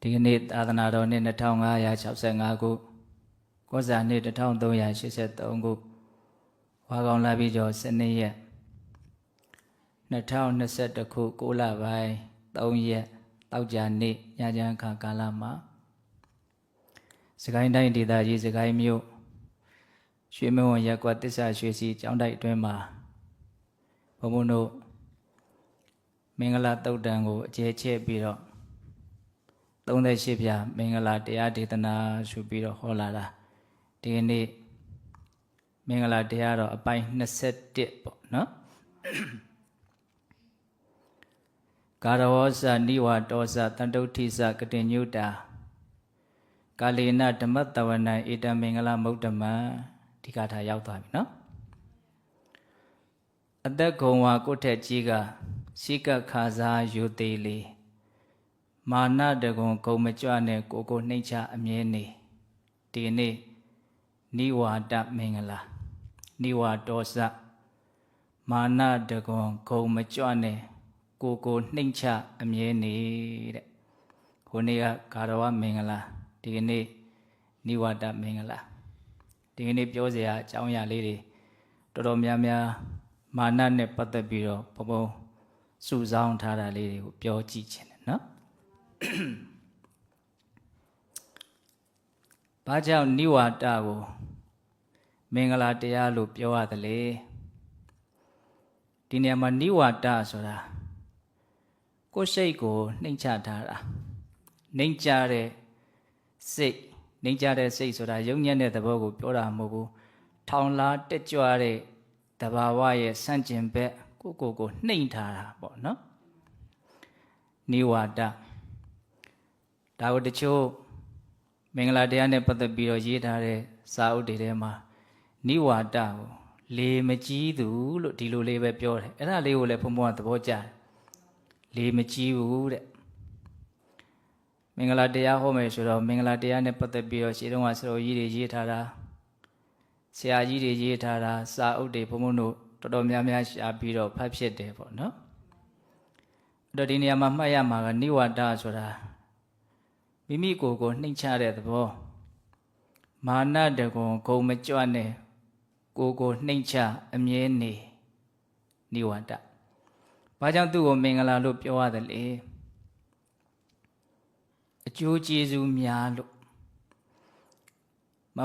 ဒီကနေ့သာသနာတော်နှစ်2565ခုကောဇာနှစ်1383ခုဝါကောင်လာပြီးကျော်12ရက်2021ခု6လပိုင်း3ရက်တောက်ကြနေ့ညချမ်းခါကာလမှာစကိုင်းတိုင်းဒေသကြီးစကိုင်းမြို့ရွှေမဝံရက်ကွက်တစ္ဆာရွှေစီကျောင်းတိုက်အတွင်းမှာဘုံဘုံတို့မင်္ဂလာတုတ်တံကိုအကျယ်ချဲ့ပြီးတော့38ပြမင်္ဂလာတရားဒေသနာရှုပြီးတော့ဟောလာတာဒီကနေ့မင်္ဂလာတရားတော့အပိုင်း21ပေါ့နော်ကာရဝောဇနိဝါတောဇတန်တုဋ္ဌိဇကတိညုတာကာလေနဓမ္မတဝနံဧတမင်္ဂလာမௌတ္တမံဒီကထာရောက်သွားပြီနော်အသက်ဂုံဝါကိုယ့်ထက်ကြီးကစိကခါစားယူသေးလေမာနတကွန်ဂုံမကြွနဲ့ကိုနှိမ့်ချအမြဲနေဒီနေ့နိဝါဒမင်္ဂလာနိဝါတောဇမာနတကွန်ဂုံမကြွနဲ့ကိုနှိမ့်ချအမြဲနေတဲ့ခုနေ့ကကာရဝမင်္ဂလာဒီကနေ့နိဝါဒမင်္ဂလာဒီကနေ့ပြောစရာအကြောင်းအရာလေးတွေတော်တော်များများမာနနဲ့ပတ်သက်ပြီးတော့ဘုံစုဆောင်းထားတာလေးတွေကိုပြောကြည့်ခြင်းနဲ့နော်ဘာကြောင့်နိဝါဒကိုမင်္ဂလာတရားလို့ပြောရတယ်လေဒီနေရာမှာနိဝါဒဆိုတာကိုယ်စိတ်ကိုနှိမ့်ချထားတာနှိမ့်ချတဲ့စိတ်နှိမ့်ချတဲ့စိတ်ဆိုတာယုံညံ့တဲ့သဘောကိုပြောတာမဟုတ်ဘူးထောင်လားတက်ကြွတဲ့တဘာဝရဲ့ဆန့်ကျင်ဘက်ကိုနှိမ့်ထားတာပေါ့နော်နိဝါဒဒါကိုတချို့မင်္ဂလာတရားနဲ့ပတ်သက်ပြီးတော့ရေးထားတဲ့စာအုပ်တွေထဲမှာနိဝါဒကိုလေမကြီးသူလို့ဒီလိုလေးပဲပြောတယ်အဲ့ဒါလေးကိုလည်းဘုံဘုံကသဘောကျတယ်လေမကြီးဘူးတဲ့မင်္ဂလာတရားဟောမယ်ဆိုတော့မင်္ဂလာတရားနဲ့ပတ်သက်ပြီးတော့ရှင်းတော့ဆရာကြီးတွေရေးထားတာဆရာကြီးတွေရေးထားတာစာအုပ်တွေဘုံဘုံတို့တော်တော်များများရှာပြီးတော့ဖတ်ဖြစ်တယ်ပေါ့နော်အဲ့တော့ဒီနေရာမှာမှတ်ရမှာကနိဝါဒဆိုတာမိမိကိုယ်နှိမ့်ချတဲ့သဘောမာနတကွန်ဂုံမကြွနဲ့ကိုနှိမ့်ချအမြဲနေနိဝါဒဘာကြောင့်သူ့ကိုမင်္ဂလာလို့ပြောရတယ်လေအကျိုးကျေးဇူးများလို့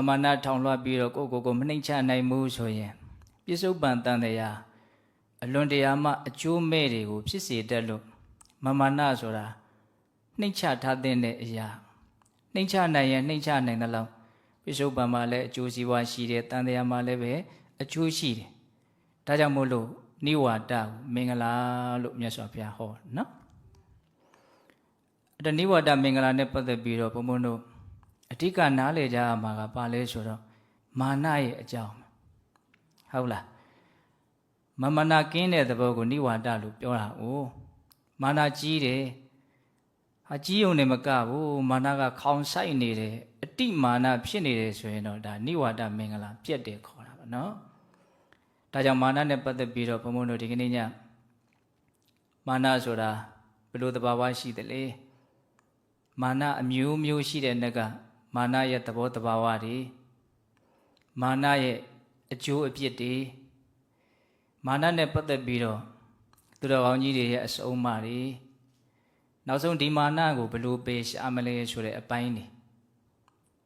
မာနထောင်လွှတ်ပြီးတော့ကိုမနှိမ့်ချနိုင်ဘူးဆိုရင်ပြစ္ဆုတ်ပန်တန်တရားအလွန်တရာမှအကျိုးမဲ့တွေကိုဖြစ်စေတတ်လို့မာနဆိုတာနှိမ့်ချထားတဲ့အရာနှိမ့်ချနိုင်ရင်နှိမ့်ချနိုင်တဲ့လောက်ပြစ္ဆုတ်ပံမှာလည်းအကျိုးစီးပွားရှိတယ်တန်တရားမှာလည်းပဲအကျိုးရှိတယ်ဒါကြောင့်မို့လို့နိဝါဒကိုမင်္ဂလာလို့မြတ်စွာဘုရားဟောနော်အဲ့ဒါနိဝါဒမင်္ဂလာနဲ့ပတ်သက်ပြီးတော့ဘုံဘုံတို့အဓိကနားလည်ကြရမှာကဘာလဲဆိုတော့မာနရဲ့အကြောင်းဟုတ်လားမာနကင်းတဲ့သဘောကိုနိဝါဒလို့ပြောတာ哦မာနကြီးတယ်ဟာကြီးုံနဲ့မကဘူးမာနကခေါင်ဆိုင်နေတယ်အတိမာနဖြစ်နေတယ်ဆိုရင်တော့ဒါနိဝါဒမင်္ဂလာပြတ်တယ်ခေါ်တာပါနော်ဒါကြောင့်မာနနဲ့ပတ်သက်ပြီးတော့ဘုံဘုံတို့ဒီကနေ့ညမာနဆိုတာဘယ်လိုသဘာဝရှိသလဲမာနအမျိုးမျိုးရှိတဲ့နှက်ကမာနရဲ့သဘောတဘာဝတွေမာနရဲ့အကျိုးအပြစ်တွေမာနနဲ့ပတ်သက်ပြီးတော့သူတော်ကောင်းကြီးတွေရဲ့အစုံအမတွေနောက်ဆုံးဒီမာနကိုဘယ်လိုပေရှာမလဲဆိုတဲ့အပိုင်းနေ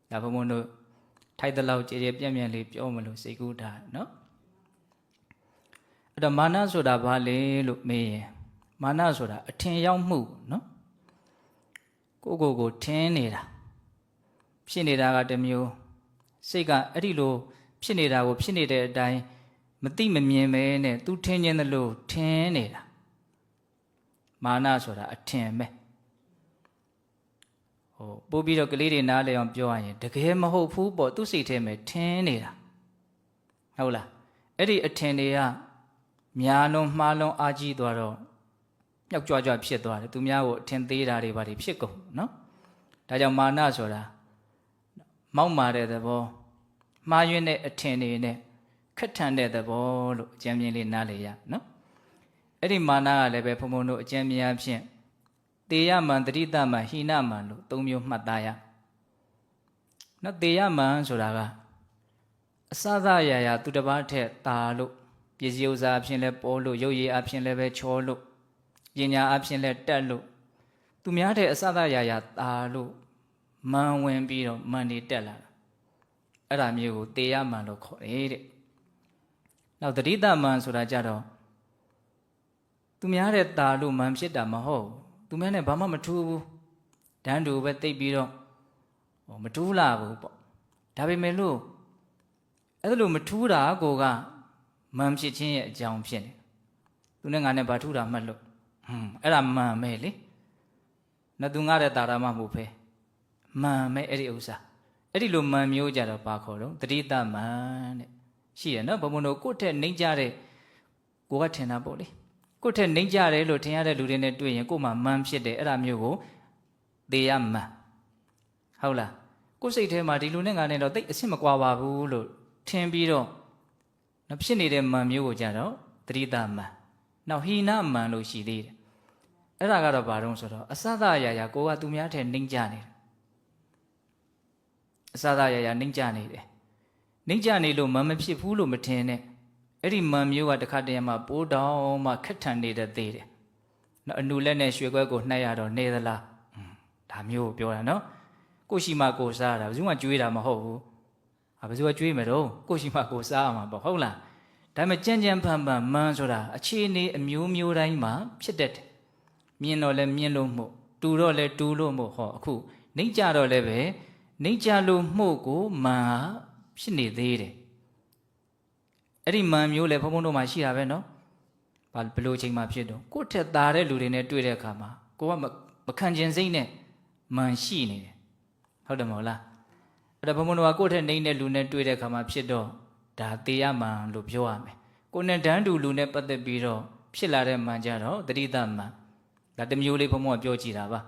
ဒါဘုံဘုံတို့ထိုက်တဲ့လောက်ကြည်ကြည်ပြန့်ပြန့်လေးပြောမလို့စိတ်ကူးထားနော်အဲ့တော့မာနဆိုတာဘာလဲလို့မေးရင်မာနဆိုတာအထင်ရောက်မှုနော်ကိုထင်းနေတာဖြစ်နေတာကတစ်မျိုးစိတ်ကအဲ့ဒီလိုဖြစ်နေတာကိုဖြစ်နေတဲ့အတိုင်းမသိမမြင်ပဲနဲ့သူထင်းခြင်းသလိုထင်းနေတာမာနဆိုတာအထင်ပဲပို့ပြီးတော့ကလေးတွေနားလည်အောင်ပြောရရင်တကယ်မဟုတ်ဘူးပေါ့သူစိတ်ထဲမှာထင်းနေတာဟုတ်လားအဲ့ဒီအထင်တွေကများလုံးမှားလုံးအာကြီးသွားတော့မြောက်ကြွကြွဖြစ်သွားတယ်သူများကိုအထင်သေးတာတွေဘာတွေဖြစ်ကုန်နော်ဒါကြောင့်မာနဆိုတာမောက်မာတဲ့သဘောမှားယွင်းတဲ့အထင်တွေနဲ့ခက်ထန်တဲ့သဘောလို့အကျဉ်းပြင်းလေးနားလည်ရနော်အဲ့ဒီမာနကလည်းပဲဘုံဘုံတို့အကျဉ်းပြင်းအဖြစ် တေယမံတတိတမံဟိနမံလို့သုံးမျိုးမှတ်သားရနော်တေယမံဆိုတာကအစသရာရာသူတစ်ပါးထက်တာလို့ပစ္စည်းဥစ္စာအဖြစ်လဲပေါ်လို့ရုပ်ရည်အဖြစ်လဲပဲချောလို့ပညာအဖြစ်လဲတက်လို့သူများတဲ့အစသရာရာတာလို့မန်ဝင်ပြီးတော့မန်နေတက်လာတာအဲ့ဒါမျိုးကိုတေယမံလို့ခေါ်တယ်တဲ့နောက်တတိတမံဆိုတာကြတော့သူများတဲ့တာလို့မန်ဖြစ်တာမဟုတ်သူများနဲ့ဘာမှမထူးဘူးတန်းတူပဲတိတ်ပြီးတော့မထူးလာဘူးပေါ့ဒါပေမဲ့လို့အဲ့လိုမထူးတာကိုကမန်ဖြစ်ခြင်းရဲ့အကြောင်းဖြစ်နေသူနဲ့ငါနဲ့ဘာထူးတာမှတ်လို့အဲ့ဒါမန်ပဲလေနော်သူငါတဲ့တာရမမဟုတ်ပဲမန်ပဲအဲ့ဒီဥစ္စာအဲ့ဒီလိုမန်မျိုးကြတော့ဘာခေါ်တော့တတိတမန်တဲ့ရှိရနော်ဘုံဘုံတို့ကိုယ့်ထက်နှိမ့်ကြတဲ့ကိုကထင်တာပေါ့လေကိုယ့်ထက်နှိမ့်ကြတယ်လို့ထင်ရတဲ့လူတွေနဲ့တွေ့ရင်ကို့မှာမန်ဖြစ်တယ်အဲ့ဒါမျိုးကိုသေရမန်ဟုတ်လားကိုယ်စိတ်ထဲမှာဒီလူနဲ့ငါနဲ့တော့တိတ်အဆင်မကွာပါဘူးလို့ထင်ပြီးတော့နော်ဖြစ်နေတဲ့မန်မျိုးကိုကြတော့တတိတမန်နောက်ဟိနမန်လို့ရှိသေးတယ်အဲ့ဒါကတော့ဘာတုံးဆိုတော့အစသရာရာကိုကသူများထဲနှိမ့်ကြနေတယ်အစသရာရာနှိမ့်ကြနေတယ်နှိမ့်ကြနေလို့မန်မဖြစ်ဘူးလို့မထင်နဲ့အဲ့ဒီမန်မျိုးကတခါတည်းမှပိုးတောင်မှခက်ထန်နေတဲ့သေးတယ်နော်အနုလက်နဲ့ရွှေခွဲကိုနှိုက်ရတော့နေသလားဒါမျိုးကိုပြောတာနော်ကိုရှိမှကိုစားတာဘယ်သူမှကြွေးတာမဟုတ်ဘူးဘယ်သူကကြွေးမယ်တော့ကိုရှိမှကိုစားရမှာပေါ့ဟုတ်လားဒါပေမဲ့ကြမ်းကြမ်းဖန်ဖန်မန်ဆိုတာအခြေအနေအမျိုးမျိုးတိုင်းမှာဖြစ်တတ်တယ်မြင်တော့လဲမြင်လို့မှုတူတော့လဲတူလို့မှုဟောအခုနှိမ့်ကြတော့လဲပဲနှိမ့်ကြလို့မှုကိုမန်ဟာဖြစ်နေသေးတယ်အဲ့ဒီမန်မျိုးလဲဘုံဘုံတို့မှာရှိတာပဲနော်ဘာဘလို့ချိန်မှာဖြစ်တော့ကိုယ့်ထက်သားတဲ့လူတွေနဲ့တွေ့တဲ့အခါမှာကိုကမခံကျင်စိတ်နဲ့မန်ရှိနေတယ်ဟုတ်တယ်မဟုတ်လားအဲ့ဒါဘုံဘုံတို့ကကိုယ့်ထက်နှိမ့်တဲ့လူနဲ့တွေ့တဲ့အခါမှာဖြစ်တော့ဒါတေယမန်လို့ပြောရမယ်ကိုယ်နဲ့တန်းတူလူနဲ့ပတ်သက်ပြီးတော့ဖြစ်လာတဲ့မန်ကြတော့တတိတမန်ဒါတစ်မျိုးလေးဘုံဘုံကပြောကြည့်တာပါ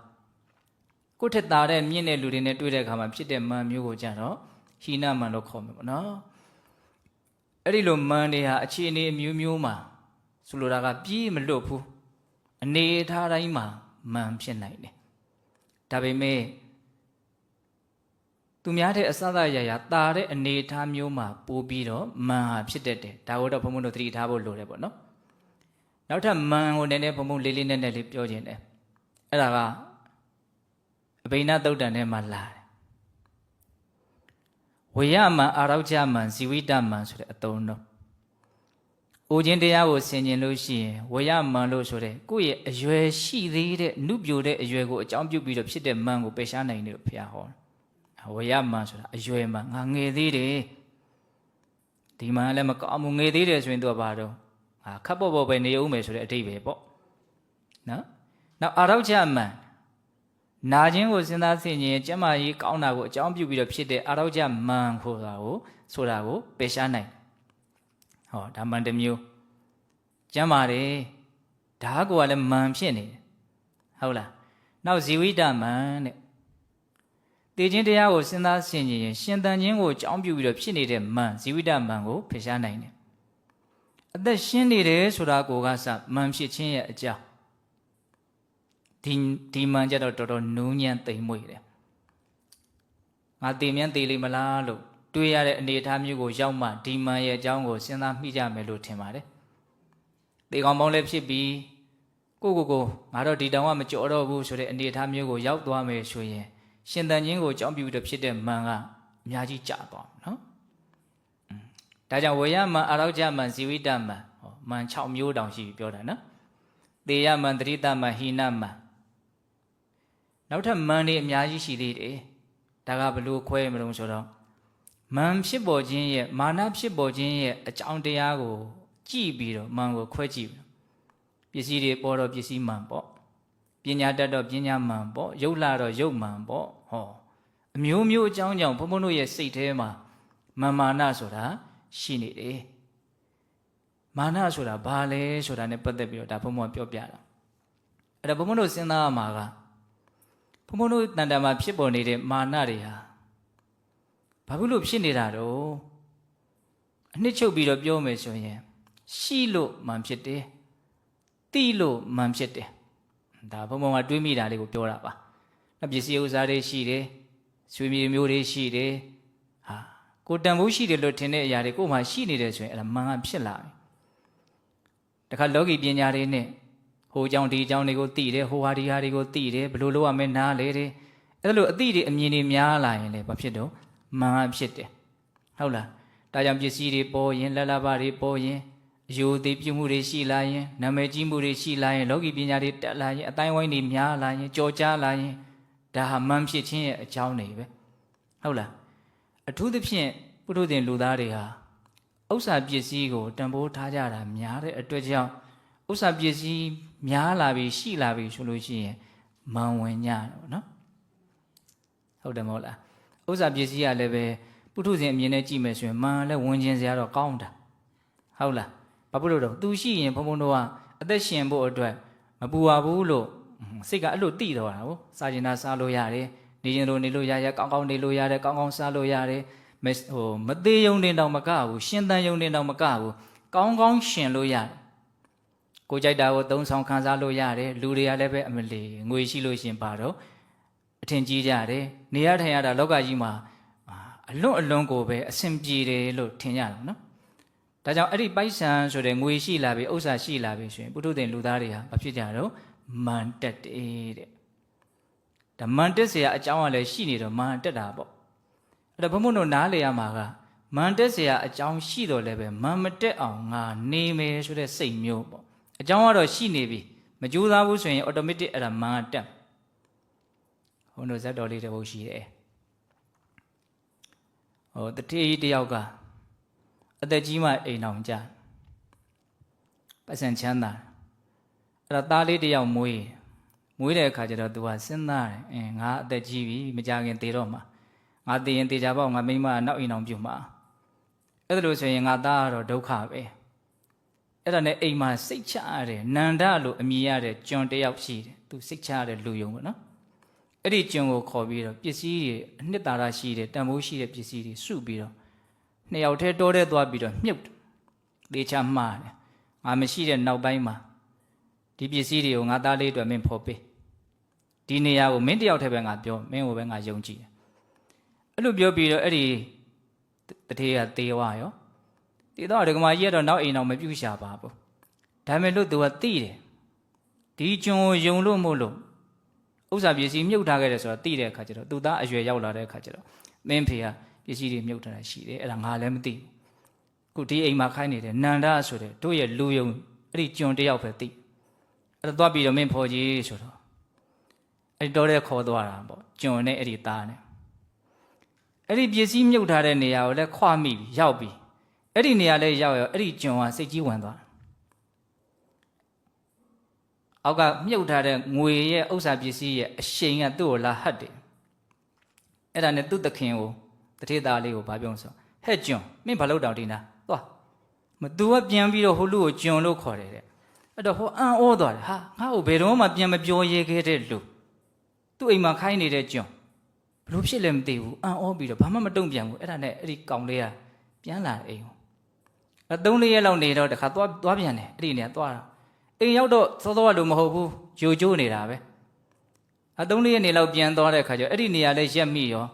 ကိုယ့်ထက်သားတဲ့မြင့်တဲ့လူတွေနဲ့တွေ့တဲ့အခါမှာဖြစ်တဲ့မန်မျိုးကိုကြတော့ဟိနမန်လို့ခေါ်မယ်ပေါ့နော်အဲ့ဒီလိုမန်တွေဟာအခြေအနေအမျိုးမျိုးမှာဆိုလိုတာကပြေးမလွတ်ဘူးအနေထားတိုင်းမှာမန်ဖြစ်နိုင်တယ်ဒါပေမဲ့သူများတဲ့အစသရာရာတာတဲ့အနေထားမျိုးမှာပို့ပြီးတော့မန်ဟာဖြစ်တတ်တယ်ဒါကိုတော့ဘုံဘုံတို့သတိထားဖို့လိုတယ်ပေါ့နော်နောက်ထပ်မန်ကိုနည်းနည်းဘုံဘုံလေးလေးနက်နက်လေးပြောခြင်းတယ်အဲ့ဒါကအဘိနသုတ်တန်ထဲမှာလာတယ်ဝေယမံအာရောကျမံဇီဝိတမံဆိုတဲ့အသုံးတော့အိုခြင်းတရားကိုဆင်ခြင်လို့ရှိရင်ဝေယမံလို့ဆိုတဲ့ကိုယ့်ရဲ့အရွယ်ရှိသေးတဲ့နုပြိုတဲ့အရွယ်ကိုအကြောင်းပြုပြီးတော့ဖြစ်တဲ့မံကိုပယ်ရှားနိုင်တယ်လို့ဘုရားဟောဝေယမံဆိုတာအရွယ်မှာငါငယ်သေးတယ်ဒီမံလည်းမကောင်းဘူးငယ်သေးတယ်ဆိုရင်သူကဘာတော့ခပ်ပေါ့ပေါ့ပဲနေအောင်မယ်ဆိုတဲ့အဓိပ္ပာယ်ပေါ့နော်နောက်အာရောကျမံနာခြင်းကိုစဉ်းစားဆင်ခြင်ကျမ်းမာရေးကောင်းတာကိုအကြောင်းပြုပြီးတော့ဖြစ်တဲ့အာရောကျမန်ဆိုတာကိုပယ်ရှားနိုင်ဟောဒါမန်တစ်မျိုးကျမ်းမာတယ်ဒါကလည်းမန်ဖြစ်နေတယ်ဟုတ်လားနောက်ဇီဝိတမန်တဲ့တေခြင်းတရားကိုစဉ်းစားဆင်ခြင်ရင်ရှင်သန်ခြင်းကိုအကြောင်းပြုပြီးတော့ဖြစ်နေတဲ့မန်ဇီဝိတမန်ကိုပယ်ရှားနိုင်တယ်အသက်ရှင်နေတယ်ဆိုတာကိုကစမန်ဖြစ်ခြင်းရဲ့အကြောင်းဒီမှန်ကြတော့တော်တော်နူးညံ့သိမ်မွေ့တယ်ငါတည်မြန်းတည်လိမ့်မလားလို့တွေးရတဲ့အနေအထားမျိုးကိုရောက်မှဒီမှန်ရဲ့အကြောင်းကိုစဉ်းစားမိကြမယ်လို့ထင်ပါတယ်တေကောင်ပေါင်းလည်းဖြစ်ပြီးကိုငါတော့ဒီတောင်ကမကြော်တော့ဘူးဆိုတဲ့အနေအထားမျိုးကိုရောက်သွားမယ်ဆိုရင်ရှင်သန်ခြင်းကိုအကြောင်းပြုပြီးတော့ဖြစ်တဲ့မှန်ကအများကြီးကြာသွားနော်ဒါကြောင့်ဝေယမံအာရောကျမံဇီဝိတမံမန်6မျိုးတောင်ရှိပြီပြောတာနော်တေယမံတတိတမံဟိနမံနောက်ထပ်မန်တွေအများကြီးရှိသေးတယ်ဒါကဘလို့ခွဲမလို့ဆိုတော့မန်ဖြစ်ပေါ်ခြင်းရဲ့မာနဖြစ်ပေါ်ခြင်းရဲ့အကြောင်းတရားကိုကြည့်ပြီးတော့မန်ကိုခွဲကြည့်ပစ္စည်းတွေပေါ်တော့ပစ္စည်းမန်ပေါ့ပညာတတ်တော့ပညာမန်ပေါ့ရုပ်လာတော့ရုပ်မန်ပေါ့ဟောအမျိုးမျိုးအကြောင်းကြောင့်ဘုံဘုံတို့ရဲ့စိတ်ထဲမှာမာနဆိုတာရှိနေတယ်မာနဆိုတာဘာလဲဆိုတာ ਨੇ ပတ်သက်ပြီးတော့ဒါဘုံဘုံပြောပြတာအဲ့ဒါဘုံဘုံတို့စဉ်းစားရမှာကဘုံဘုံတို့တန်တမှာဖြစ်ပေါ်နေတဲ့မာနတွေဟာဘာဖြစ်လို့ဖြစ်နေတာတော့အနှစ်ချုပ်ပြီးတော့ပြောမယ်ဆိုရင်ရှိလို့မှန်ဖြစ်တယ်တိလို့မှန်ဖြစ်တယ် ဒါဘုံဘုံကတွေးမိတာလေးကိုပြောတာပါပစ္စည်းဥစ္စာတွေရှိတယ်ဆွေမြေမျိုးတွေရှိတယ်ဟာကိုတန်ဖိုးရှိတယ်လို့ထင်တဲ့အရာတွေကိုမှရှိနေတယ်ဆိုရင်အဲ့ဒါမှန်ကဖြစ်လာပြီတခါလောကီပညာတွေနဲ့ဟိုအကြောင်းဒီအကြောင်းတွေကိုသိတယ်ဟိုဟာဒီဟာတွေကိုသိတယ်ဘယ်လိုလုပ်ရမလဲနားလေတယ်အဲ့လိုအသိတွေအမြင်တွေများလာရင်လည်းဘာဖြစ်တော့မှန်ကဖြစ်တယ်ဟုတ်လားဒါကြောင့်ပစ္စည်းတွေပေါ်ရင်လက်လဘတွေပေါ်ရင်အယုသိပြုမှုတွေရှိလာရင်နာမည်ကြီးမှုတွေရှိလာရင်လောကီပညာတွေတက်လာရင်အတိုင်းဝိုင်းတွေများလာရင်ကြော်ကြားလာရင်ဒါဟာမှန်ဖြစ်ခြင်းရဲ့အကြောင်းတွေပဲဟုတ်လားအထူးသဖြင့်ပုထုဇဉ်လူသားတွေဟာဥစ္စာပစ္စည်းကိုတန်ဖိုးထားကြတာများတဲ့အတွက်ကြောင့်ဥစ္စာပစ္စည်းများလာပြီရှိလာပြီဆိုလို့ရှိရင်မန်ဝင်ကြတော့နော်ဟုတ်တယ်မဟုတ်လားဥစ္စာပစ္စည်းကလည်းပဲပုထုဇဉ်အမြင်နဲ့ကြည့်မယ်ဆိုရင်မန်လည်းဝင်ခြင်းစရာတော့ကောင်းတာဟုတ်လားဘာဖြစ်လို့တော့သူရှိရင်ဘုံဘုံတို့ကအသက်ရှင်ဖို့အတွက်မပူပါဘူးလို့စိတ်ကအဲ့လိုတိတော့တာဟုတ်စားကျင်တာစားလို့ရတယ်နေရင်လိုနေလို့ရကောင်းကောင်းနေလို့ရတယ်ကောင်းကောင်းစားလို့ရတယ်မသေးယုံတင်တော့မကဘူးရှင်သန်ယုံတင်တော့မကဘူးကောင်းကောင်းရှင်လို့ရတယ်ကိုကြိုက်တာကိုသုံးဆောင်ခံစားလို့ရတယ်လူတွေကလည်းပဲအမလီငွေရှိလို့ရှင်ပါတော့အထင်ကြီးကြတယ်နေရထိုင်ရတာလောကကြီးမှာအလွန်ကိုပဲအဆင်ပြေတယ်လို့ထင်ကြတယ်နော်ဒါကြောင့်အဲ့ဒီပိုက်ဆံဆိုတဲ့ငွေရှိလာပြီဥစ္စာရှိလာပြီဆိုရင်ပုထုဇဉ်လူသားတွေဟာမဖြစ်ကြတော့မန်တက်တယ်တဲ့ဒါမန်တက်เสียအကြောင်းကလည်းရှိနေတော့မန်တက်တာပေါ့အဲ့တော့ဘုံဘုံတို့နားလေရမှာကမန်တက်เสียအကြောင်းရှိတော့လည်းပဲမန်မတက်အောင်ငါနေမယ်ဆိုတဲ့စိတ်မျိုးပေါ့အကြောင်းကတော့ရှိနေပြီမကြိုးစားဘူးဆိုရင် automatic အဲ့ဒါမန်တက်ဘုံတို့ဇက်တော်လေးတစ်ပုဒ်ရှိတယ်တတိယတယောက်ကအသက်ကြီးမှအိမ်အောင်ကြပတ်စံချမ်းသာအဲ့တော့သားလေးတယောက်မွေးတဲ့အခါကျတော့ तू ကစဉ်းစားတယ်ငါအသက်ကြီးပြီမကြခင်သေတော့မှာငါသေရင်သေချာပေါ့ငါမိမနောက်အိမ်အောင်ပြုမှာအဲ့ဒါလို့ဆိုရင်ငါသားကတော့ဒုက္ခပဲအဲ့ဒါနဲ့အိမ်မှာစိတ်ချရတယ်နန္ဒလို့အမည်ရတဲ့ကျွန်တယောက်ရှိတယ် तू စိတ်ချရတဲ့လူယုံပေါ့နော်အဲ့ဒီကျွန်ကိုခေါ်ပြီးတော့ပစ္စည်းတွေအနှစ်သာရရှိတယ်တန်ဖိုးရှိတဲ့ပစ္စည်းတွေစုပြီးတော့နှစ်ယောက်တည်းတောထဲသွားပြီးတော့မြုပ်သေးချမှားတယ်ငါမရှိတဲ့နောက်ပိုင်းမှာဒီပစ္စည်းတွေကိုငါသားလေးအတွက်မင်းဖော်ပေးဒီနေရာကိုမင်းတယောက်တည်းပဲငါပြောမင်းကိုပဲငါယုံကြည်တယ်အဲ့လိုပြောပြီးတော့အဲ့ဒီတထေးကသေသွားရောသေတော့ဒကမာကြီးကတော့နောက်အိမ်အောင်မပြုတ်ရှာပါဘူးဒါပေမဲ့လို့သူကသိတယ်ဒီကျွန်ကိုယုံလို့မို့လို့ဥစ္စာပစ္စည်းမြုပ်ထားခဲ့တယ်ဆိုတော့သိတဲ့အခါကျတော့သူသားအရွယ်ရောက်လာတဲ့အခါကျတော့မင်းဖေကပစ္စည်းတွေမြုပ်ထားတာရှိတယ်အဲ့ဒါငါလည်းမသိဘူးခုဒီအိမ်မှာခိုင်းနေတယ်နန္ဒဆိုတဲ့တို့ရဲ့လူယုံအဲ့ဒီကျွန်တယောက်ပဲသိအဲ့တော့သွားပြီးတော့မင်းဖော်ကြီးဆိုတော့အဲ့ဒီတော့တဲ့ခေါ်သွားတာပေါ့ကျွန်နဲ့အဲ့ဒီသားနဲ့အဲ့ဒီပစ္စည်းမြုပ်ထားတဲ့နေရာကိုလည်းခွမိပြီးရောက်ပြီးအဲ့ဒီနေရာလည်းရောက်ရောအဲ့ဒီကျွန်ကစိတ်ကြီးဝင်သွားအောက်ကမြုပ်ထားတဲ့ငွေရဲ့ဥစ္စာပစ္စည်းရဲ့အရှိန်ကသူ့ကိုလာဟတ်တယ်အဲ့ဒါနဲ့သူ့သခင်ကိုတထေးသားလေးကိုဗာပြောဆိုဟဲ့ကျွန်မင်းဘာလို့တောင်ဒီနာသွားမသူကပြန်ပြီးတော့ဟိုလူကိုကျွန်လို့ခေါ်တယ်တဲ့အဲ့တော့ဟိုအံ့ဩသွားတယ်ဟာငါ့ကိုဘယ်တော့မှပြန်မပြောရဲခဲ့တဲ့လူသူ့အိမ်မှာခိုင်းနေတဲ့ကျွန်ဘလို့ဖြစ်လဲမသိဘူးအံ့ဩပြီးတော့ဘာမှမတုံ့ပြန်ဘူးအဲ့ဒါနဲ့အဲ့ဒီကောင်လေးကပြန်လာအိမ်ကိုအဲ့3-4ရက်လောက်နေတော့တခါသွားပြန်တယ်အဲ့ဒီနေရာသွားတာအိမ်ရောက်တော့စောစောကလို့မဟုတ်ဘူးဂျိုကျိုးနေတာပဲ3-4ရက်နေလောက်ပြန်သွားတဲ့ခါကျအဲ့ဒီနေရာလဲရက်မိရော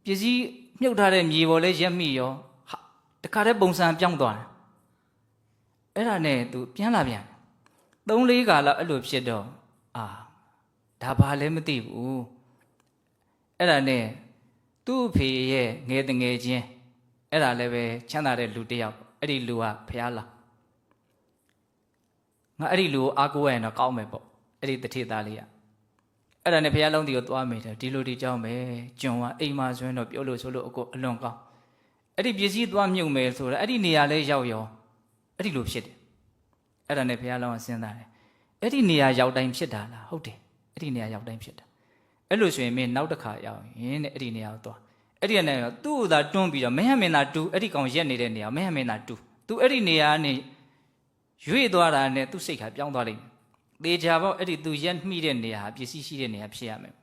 ပစ္စည်းမြုပ်ထားတဲ့မြေပေါ်လဲရက်မိရောဟာတခါတည်းပုံစံပြောင်းသွားတယ်အဲ့ဒါနဲ့သူပြန်လာပြန်3-4 ခါလောက်အဲ့လိုဖြစ်တော့ဒါဘာလဲမသိဘူးအဲ့ဒါနဲ့သူ့ဖေရဲ့ငယ်တငယ်ချင်းအဲ့ဒါလည်းပဲချမ်းသာတဲ့လူတစ်ယောက်အဲ့ဒီလူကဖះလာငါအဲ့ဒီလူကိုအားကိုးရရင်တော့ကောင်းမယ်ပေါ့အဲ့ဒီတထေသားလေးကအဲ့ဒါနဲ့ဖះလုံးတီကိုသွားမိတယ်ဒီလိုဒီကြောင်းပဲကျွန်ကအိမ်မှာဆိုရင်တော့ပြောလို့ဆိုလို့အလွန်ကောင်းအဲ့ဒီပစ္စည်းသွားမြုပ်မယ်ဆိုတော့အဲ့ဒီနေရာလေးရောက်ရောအဲ့ဒီလိုဖြစ်တယ်အဲ့ဒါနဲ့ဖះလုံးကစဉ်းစားတယ်အဲ့ဒီနေရာရောက်တိုင်းဖြစ်တာလားဟုတ်တယ်အဲ့ဒီနေရာရောက်တိုင်းဖြစ်တာအဲ့လိုဆိုရင်မင်းနောက်တစ်ခါရောက်ရင်တဲ့အဲ့ဒီနေရာကိုသွားအဲ့ဒီကနေသူ့ဥသာတွန်းပြီးတော့မဟမင်သာတူအဲ့ဒီကောင်ရက်နေတဲ့နေရာမဟမင်သာတူသူအဲ့ဒီနေရာကနေရွေ့သွားတာနဲ့သူ့စိတ်ကပြောင်းသွားလိမ့်မယ်သေချာပေါ့အဲ့ဒီသူရက်မိတဲ့နေရာပစ္စည်းရှိတဲ့နေရာဖြစ်ရမယ်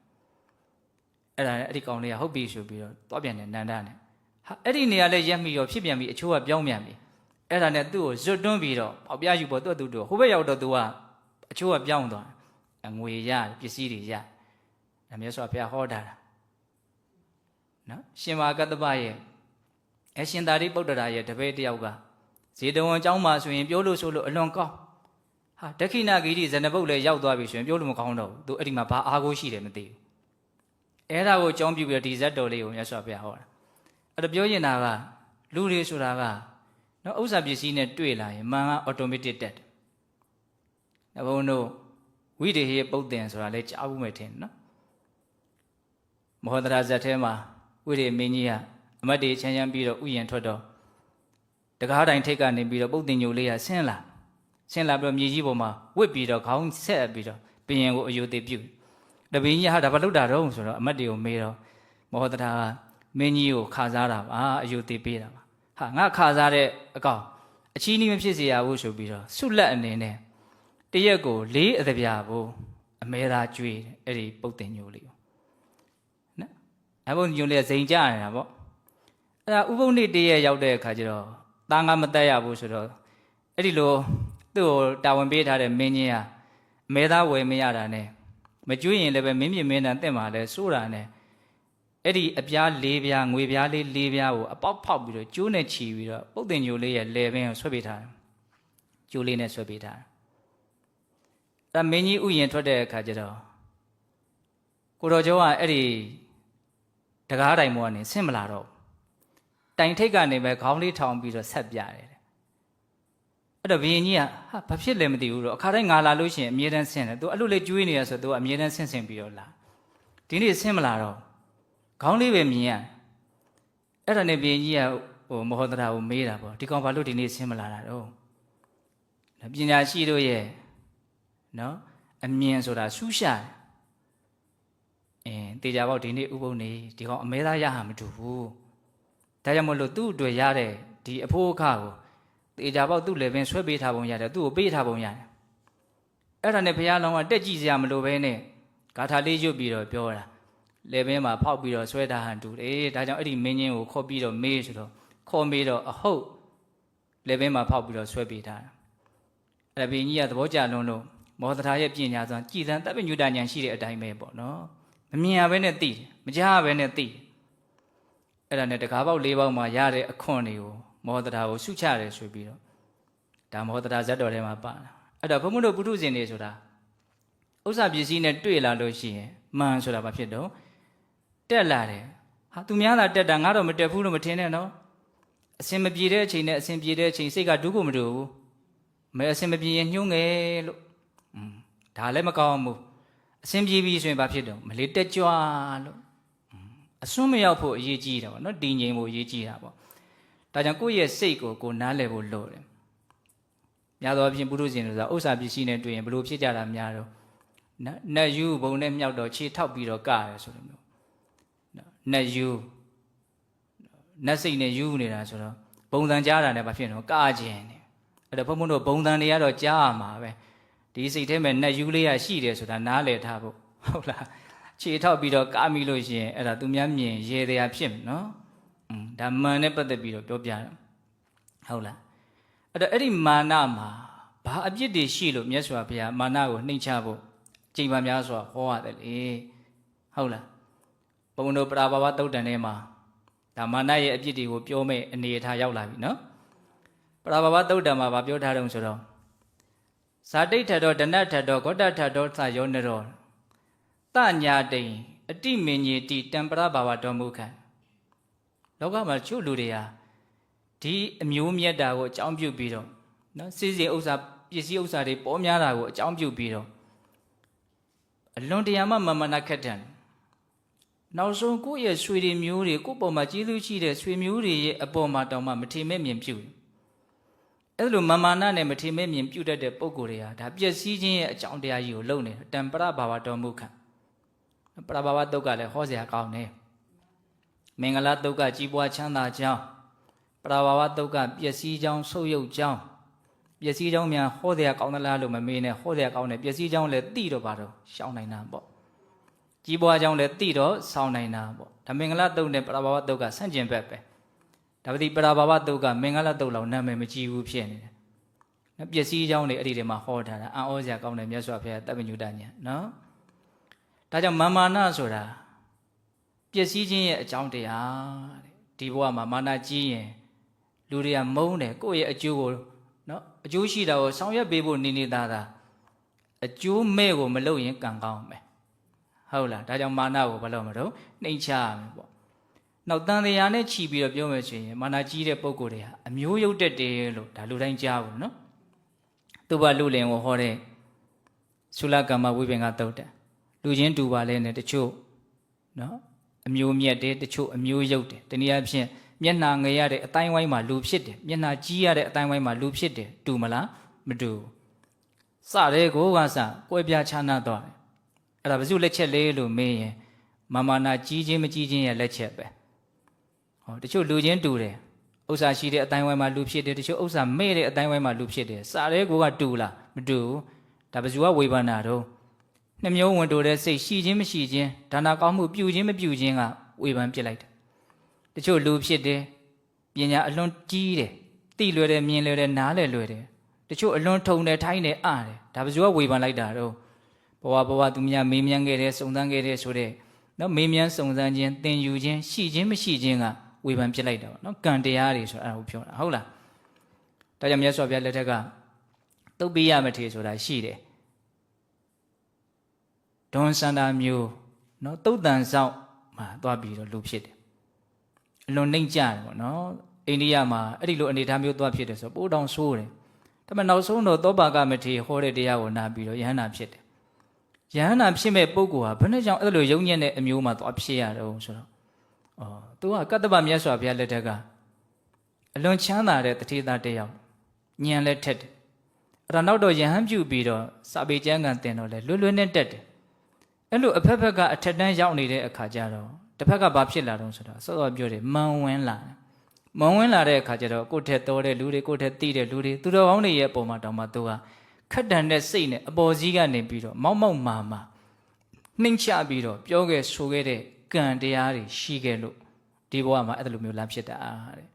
အဲ့ဒါနဲ့အဲ့ဒီကောင်လေးကဟုတ်ပြီဆိုပြီးတော့သွားပြန်တယ်နန္ဒနဲ့ဟာအဲ့ဒီနေရာလဲရက်မိရောဖြစ်ပြန်ပြီအချိုးကပြောင်းပြန်ပြီအဲ့ဒါနဲ့သူ့ကိုဇွတ်တွန်းပြီးတော့ပေါက်ပြားယူပေါ်သူ့တို့ဟိုဘက်ရောက်တော့သူကအချိုးကပြောင်းသွား ငွေရပစ္စည်းတွေရဒါမြတ်စွာဘုရားဟောတာနော်ရှင်မာကတ္တပရဲ့အရှင်သာရိပုတ္တရာရဲ့တပည့်တယောက်ကဇေတဝန်ကျောင်းမှာဆိုရင်ပြောလို့ဆိုလို့အလွန်ကောင်းဟာဒက္ခိဏဂိရိဇနပုတ်လည်းရောက်သွားပြီဆိုရင်ပြောလို့မကောင်းတော့ဘူးသူအဲ့ဒီမှာဘာအားကိုးရှိတယ်မသိဘူးအဲ့ဒါကိုအကြောင်းပြုပြီးတော့ဒီဇတ်တော်လေးကိုမြတ်စွာဘုရားဟောတာအဲ့ဒါပြောရင်တာကလူတွေဆိုတာကနော်ဥစ္စာပစ္စည်းနဲ့တွေ့လာရင်မန်က automatic တက်တယ်။ဘုန်းတို့ဝိဒေဟိပုတ်တင်ဆိုတာလည်းကြားဘူးမယ်ထင်နော်။မဟောဒရာဇတ်ထဲမှာဝိဒေမင်းကြီးကအမတ်တွေချမ်းချမ်းပြီးတော့ဥယျာဉ်ထွက်တော့တကားတိုင်းထိတ်ကနေပြီးတော့ပုတ်တင်ညိုလေးကဆင်းလာပြီးတော့မြေကြီးပေါ်မှာဝစ်ပြီးတော့ခေါင်းဆက်ပြီးတော့ဘုရင်ကိုအယုသိပြုတပင်းကြီးဟာဒါဘာလုပ်တာတော့ဆိုတော့အမတ်တွေကိုမေးတော့မဟောဒရာကမင်းကြီးကိုခါစားတာပါအယုသိပေးတာပါဟာငါခါစားတဲ့အကောင်အချီးနှီးမဖြစ်စေရဘူးဆိုပြီးတော့ဆုလက်အနေနဲ့တရက်ကို4အသပြာဘူးအမဲသားကျွေးတယ်အဲ့ဒီပုတ်တင်ညိုလေးကိုနော်အပုတ်ညိုလေးဇိမ်ကြနေတာပေါ့အဲ့ဒါဥပုပ်နေ့တရက်ရောက်တဲ့အခါကျတော့သားငါမတက်ရဘူးဆိုတော့အဲ့ဒီလိုသူ့ကိုတာဝန်ပေးထားတဲ့မင်းကြီးကအမဲသားဝယ်မရတာနဲ့မကျွေးရင်လည်းပဲမင်းမြင့်မင်းတန်တက်မှာလဲစိုးတာနဲ့အဲ့ဒီအပြား၄ပြားငွေပြားလေး၄ပြားကိုအပေါက်ဖောက်ပြီးတော့ကျိုးနဲ့ချီပြီးတော့ပုတ်တင်ညိုလေးရဲ့လေပင်ကိုဆွဲပေးထားတယ်ကျိုးလေးနဲ့ဆွဲပေးထားတယ်အဲ့မင်းကြီးဥယျာဉ်ထွက်တဲ့အခါကျတော့ကိုတော်ကျော်ကအဲ့ဒီတကားတိုင်ပေါ်ကနေဆင်းမလာတော့တိုင်ထိတ်ကနေပဲခေါင်းလေးထောင်ပြီးတော့ဆက်ပြတယ်အဲ့တော့ဘုရင်ကြီးကဟာဘာဖြစ်လဲမသိဘူးတော့အခါတိုင်းငါလာလို့ရှိရင်အမြဲတမ်းဆင်းတယ်သူအဲ့လိုလေကျွေးနေရဆိုသူကအမြဲတမ်းဆင်းပြီးတော့လာဒီနေ့ဆင်းမလာတော့ခေါင်းလေးပဲမြင်ရအဲ့ဒါနဲ့ဘုရင်ကြီးကမဟောဒရာကိုမေးတာပေါ့ဒီကောင်ဘာလို့ဒီနေ့ဆင်းမလာတာတော့ပညာရှိတို့ရဲ့နော်အမြင်ဆိုတာဆူးရှာတေချာပေါက်ဒီနေ့ဥပုပ်နေဒီကောင်အမဲသားရဟမတူဘူးဒါကြောင့်မလို့သူ့အတွက်ရတဲ့ဒီအဖို့အခါကိုတေချာပေါက်သူ့လည်းပင်ဆွဲပေးထားပုံရတယ်သူ့ကိုပေးထားပုံရတယ်အဲ့ဒါနဲ့ဘုရားလောင်းကတက်ကြည့်စရာမလိုပဲနဲ့ဂါထာလေးရွတ်ပြီးတော့ပြောတာလေပင်မှာဖောက်ပြီးတော့ဆွဲထားဟန်တူတယ်ဒါကြောင့်အဲ့ဒီမင်းချင်းကိုခေါ်ပြီးတော့မေးဆိုတော့ခေါ်မေးတော့အဟုတ်လေပင်မှာဖောက်ပြီးတော့ဆွဲပေးထားတာအဲ့ဒါဘုရင်ကြီးကသဘောကျလွန်းလို့မောဒရာရဲ့ပညာစွမ်းကြည်စံတပ်ပညုတဉာဏ်ရှိတဲ့အတိုင်းပဲပေါ့နော်မမြင်ရဘဲနဲ့သိတယ်မကြားရဘဲနဲ့သိတယ်အဲ့ဒါနဲ့တကားပေါက်၄ပေါက်မှာရတဲ့အခွန်တွေကိုမောဒရာကိုရှုချတယ်ဆိုပြီးတော့ဒါမောဒရာဇတ်တော်ထဲမှာပါတာအဲ့တော့ဘုန်းဘုန်းတို့ပုထုဇဉ်တွေဆိုတာဥစ္စာပစ္စည်းနဲ့တွေ့လာလို့ရှိရင်မှန်ဆိုတာဘာဖြစ်တော့တက်လာတယ်ဟာသူများသာတက်တာငါတော့မတက်ဘူးလို့မထင်နဲ့နော်အစင်မပြေတဲ့အချိန်နဲ့အစင်ပြေတဲ့အချိန်စိတ်ကဒုက္ခမတူဘူးမဲအစင်မပြေရင်ညှိုးငယ်လို့ဒါလည်းမကောင်းဘူးအစင်ပြေပြီဆိုရင်ဘာဖြစ်တော့မလေးတက်ကြွလို့အစွန်းမရောက်ဖို့အရေးကြီးတာပေါ့နော်တည်ငြိမ်ဖို့အရေးကြီးတာပေါ့ဒါကြောင့်ကိုယ့်ရဲ့စိတ်ကိုနားလည်ဖို့လိုတယ်များသောအားဖြင့်ပုထုဇဉ်တို့ဆိုတာဥစ္စာပစ္စည်းနဲ့တွေ့ရင်ဘလို့ဖြစ်ကြတာများတော့နတ်ယူဘုံနဲ့မြောက်တော့ခြေထောက်ပြီးတော့ကရတယ်ဆိုလိုမျိုးနတ်ယူနတ်စိတ်နဲ့ယူနေတာဆိုတော့ဘုံတန်ကြားတာနဲ့ဘာဖြစ်တော့ကခြင်းနေအဲ့တော့ဘုံဘုံတို့ဘုံတန်တွေကတော့ကြားရမှာပဲဒီစိတ်ထဲမှာနတ်ယူလေးရရှိတယ်ဆိုတာနားလည်ထားဖို့ဟုတ်လားခြေထောက်ပြီးတော့ကားမိလို့ရှိရင်အဲ့ဒါသူများမြင်ရေတရားဖြစ်မယ်နော်ဒါမာနနဲ့ပတ်သက်ပြီးတော့ပြောပြတယ်ဟုတ်လားအဲ့တော့အဲ့ဒီမာနမှာဘာအပြစ်တွေရှိလို့မြတ်စွာဘုရားမာနကိုနှိမ့်ချဖို့ကြိမ်ပါများစွာဟောရတယ်လေဟုတ်လားဘုံတို့ပရာဘာဝသုတ်တန်ထဲမှာဒါမာနရဲ့အပြစ်တွေကိုပြောမဲ့အနေအထားရောက်လာပြီနော်ပရာဘာဝသုတ်တန်မှာဗာပြောထားတယ်ဆိုတော့ဇာတိဋ္ဌတောဒနဋ္ဌတောဂေါတထတောသယောနရောတညာတိန်အတိမင်ကြီးတိတံပရဘာဝတော်မူခံလောကမှာချို့လူတွေဟာဒီအမျိုးမြတ်တာကိုအကြောင်းပြုပြီးတော့နော်စီစဉ်ဥစ္စာပစ္စည်းဥစ္စာတွေပေါ်များတာကိုအကြောင်းပြုပြီးတော့အလွန်တရာမှမမနာခက်တယ်နောက်ဆုံးကိုယ့်ရဲ့ဆွေတွေမျိုးတွေကိုယ့်ပေါ်မှာကျေးဇူးရှိတဲ့ဆွေမျိုးတွေရဲ့အပေါ်မှာတောင်မှမထေမဲ့မြင်ပြုအဲ့လိုမမာနနဲ့မထေမဲ့မြင်ပြုတတ်တဲ့ပုံကိုယ်တွေဟာဒါပျက်စီးခြင်းရဲ့အကြောင်းတရားကြီးကိုလုပ်နေတံပရဘာဝတော်မူခံပရဘာဝတုတ်ကလည်းဟောစရာကောင်းတယ်မင်္ဂလာတုတ်ကကြီးပွားချမ်းသာကြောင်းပရဘာဝတုတ်ကပျက်စီးကြောင်းဆုပ်ယုပ်ကြောင်းပျက်စီးကြောင်းများဟောစရာကောင်းသလားလို့မမေးနဲ့ဟောစရာကောင်းတယ်ပျက်စီးကြောင်းလည်းသိတော့ပါတော့ရှောင်နိုင်တာပေါ့ကြီးပွားကြောင်းလည်းသိတော့ဆောင်းနိုင်တာပေါ့ဒါမင်္ဂလာတုတ်နဲ့ပရဘာဝတုတ်ကဆန့်ကျင်ဘက်ပဲဒါပေမဲ့ပရဘာဝတုတ်ကမင်္ဂလာတုတ်လောက်နာမည်မကြီးဘူးဖြစ်နေတယ် ပစ္စည်းအကြောင်းတွေအဲ့ဒီထဲမှာဟောထားတာအံ့ဩစရာကောင်းတယ်မြတ်စွာဘုရားတပ္ပညုတဉာဏ်နော်ဒါကြောင့်မာနဆိုတာပစ္စည်းချင်းရဲ့အကြောင်းတရားတဲ့ဒီဘဝမှာမာနကြီးရင်လူတွေကမုန်းတယ်ကိုယ့်ရဲ့အကျိုးကိုနော်အကျိုးရှိတာကိုဆောင်ရွက်ပေးဖို့နေသားအကျိုးမဲ့ကိုမလုပ်ရင်ကံကောင်းမယ်ဟုတ်လားဒါကြောင့်မာနကိုဘာလို့မလုပ်နှိမ့်ချရမယ်ပေါ့နောက်တန်တရားနဲ့ခြီးပြီးတော့ပြောမယ်ဆိုရင်မာနကြီးတဲ့ပုံကိုယ်တွေဟာအမျိုးရုပ်တက်တယ်လို့ဒါလူတိုင်းကြားဘူးနော်သူဘလူလင်ကိုဟောတဲ့သုလကမ္မဝိပင်္ဂသုတ်တံလူချင်းတူပါလဲနဲ့တချို့နော်အမျိုးမြတ်တယ်တချို့အမျိုးရုပ်တယ်တနည်းအားဖြင့်မျက်နှာငယ်ရတဲ့အတိုင်းဝိုင်းမှာလူဖြစ်တယ်မျက်နှာကြီးရတဲ့အတိုင်းဝိုင်းမှာလူဖြစ်တယ်တူမလားမတူစတဲ့ကိုကစကွဲပြားခြားနားသွားတယ်အဲ့ဒါဘယ်သူလက်ချက်လဲလို့မေးရင်မာနကြီးခြင်းမကြီးခြင်းရဲ့လက်ချက်ပဲဟောတချို့လူချင်းတူတယ်ဥစ္စာရှိတဲ့အတိုင်းဝိုင်းမှာလူဖြစ်တယ်တချို့ဥစ္စာမဲ့တဲ့အတိုင်းဝိုင်းမှာလူဖြစ်တယ်စတဲ့ကိုကတူလားမတူဒါဘယ်သူကဝေဖန်တာတော့နှမျိုးဝင်တိုတဲ့စိတ်ရှိခြင်းမရှိခြင်းဒါနာကောင်းမှုပြုခြင်းမပြုခြင်းကဝေဖန်ပြစ်လိုက်တယ်တချို့လူဖြစ်တယ်ပညာအလွန်ကြီးတယ်သိလွယ်တယ်မြင်လွယ်တယ်နားလည်လွယ်တယ်တချို့အလွန်ထုံတယ်ထိုင်းတယ်အားတယ်ဒါဘယ်သူကဝေဖန်လိုက်တာတော့ဘဝသူများမေးမြန်းခဲ့တယ်စုံစမ်းခဲ့တယ်ဆိုတဲ့နော်မေးမြန်းစုံစမ်းခြင်းသင်ယူခြင်းရှိခြင်းမရှိခြင်းကဝေဖန်ပြစ်လိုက်တာပေါ့နော်ကံတရားတွေဆိုတာအဲ့ဒါကိုပြောတာဟုတ်လားဒါကြောင့်မြတ်စွာဘုရားလက်ထက်ကသုတ်ပိယမထေရဆိုတာရှိတယ်ဒွန်စန္ဒာမျိုးနော်တုတ်တန်ဆောင်မှာသွားပြီးတော့လူဖြစ်တယ်အလွန်နှိမ့်ကြတယ်ပေါ့နော်အိန္ဒိယမှာအဲ့ဒီလိုအနေအထားမျိုးသွားဖြစ်တယ်ဆိုပိုးတောင်ဆိုးတယ်ဒါပေမဲ့နောက်ဆုံးတော့သောပါကမထေရဟောတဲ့တရားကိုနားပြီးတော့ယဟန္တာဖြစ်တယ်ယဟန္တာဖြစ်မဲ့ပုဂ္ဂိုလ်ဟာဘယ်နဲ့ကြောင့်အဲ့လိုယုံညံ့တဲ့အမျိုးမှာသွားဖြစ်ရတော့ဆိုတော့သူကကတ္တပမြတ်စွာဘုရားလက်ထက်ကအလွန်ချမ်းသာတဲ့တထေသားတစ်ယောက်ဉာဏ်လည်းထက်တယ်အဲ့ဒါနောက်တော့ယဟန်ပြုပြီးတော့စာပေကျမ်းဂန်သင်တော့လဲလွယ်နဲ့တက်တယ်အဲ့လိုအဖက်ဖက်ကအထက်တန်းရောက်နေတဲ့အခါကျတော့တစ်ဖက်ကဘာဖြစ်လာတော့ဆိုတော့စောစောပြောတယ်မန်ဝင်လာတယ်မန်ဝင်လာတဲ့အခါကျတော့ကိုယ့်ထက်တော်တဲ့လူတွေကိုယ့်ထက်သိတဲ့လူတွေသူတော်ကောင်းတွေရဲ့အပေါ်မှာတောင်မှသူကခက်တန်တဲ့စိတ်နဲ့အပေါ်စီးကနေပြီးတော့မောက်မာနှိမ့်ချပြီးတော့ပြောခဲ့ဆိုခဲ့တဲ့ကံတရားတွေရှိခဲ့လို့ဒီဘဝမှာအဲ့လိုမျိုးလာဖြစ်တာတဲ့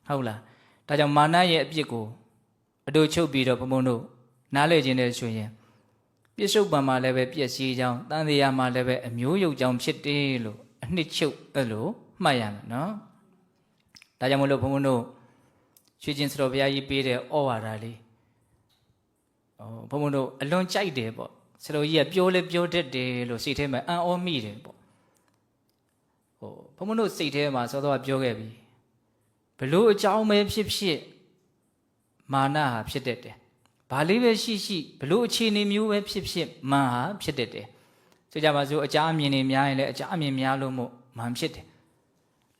ဟုတ်လားဒါကြောင့်မာနရဲ့အပြစ်ကိုအတူချုပ်ပြီးတော့ဘုံဘုံတို့နားလည်ခြင်းနဲ့ဆိုရင်ပြစ္ဆုတ်ပံမှာလည်းပဲပြည့်စည်ကြောင်းတန်တရားမှာလည်းပဲအမျိုးယုတ်ကြောင်းဖြစ်တယ်လို့အနှစ်ချုပ်အဲ့လိုမှတ်ရမယ်နော်ဒါကြောင့်မလို့ဘုံဘုံတို့ရွှေချင်းစတော်ဘုရားကြီးပေးတဲ့ဩဝါဒလေးဘုံဘုံတို့အလွန်ကြိုက်တယ်ပေါ့စတော်ကြီးကပြောလဲပြောတတ်တယ်လို့စိတ်ထဲမှာအံ့ဩမိတယ်ပေါ့ဘုံဘုံတို့စိတ်ထဲမှာစောစောပြောခဲ့ပြီဘလို့အကြောင်းပဲဖြစ်မာနဟာဖြစ်တတ်တယ်ဘာလေးပဲရှိဘလို့အခြေအနေမျိုးပဲဖြစ်မာဟာဖြစ်တတ်တယ်ဆိုကြပါစို့အကြအမြင်တွေများရင်လည်းအကြအမြင်များလို့မို့မာဖြစ်တယ်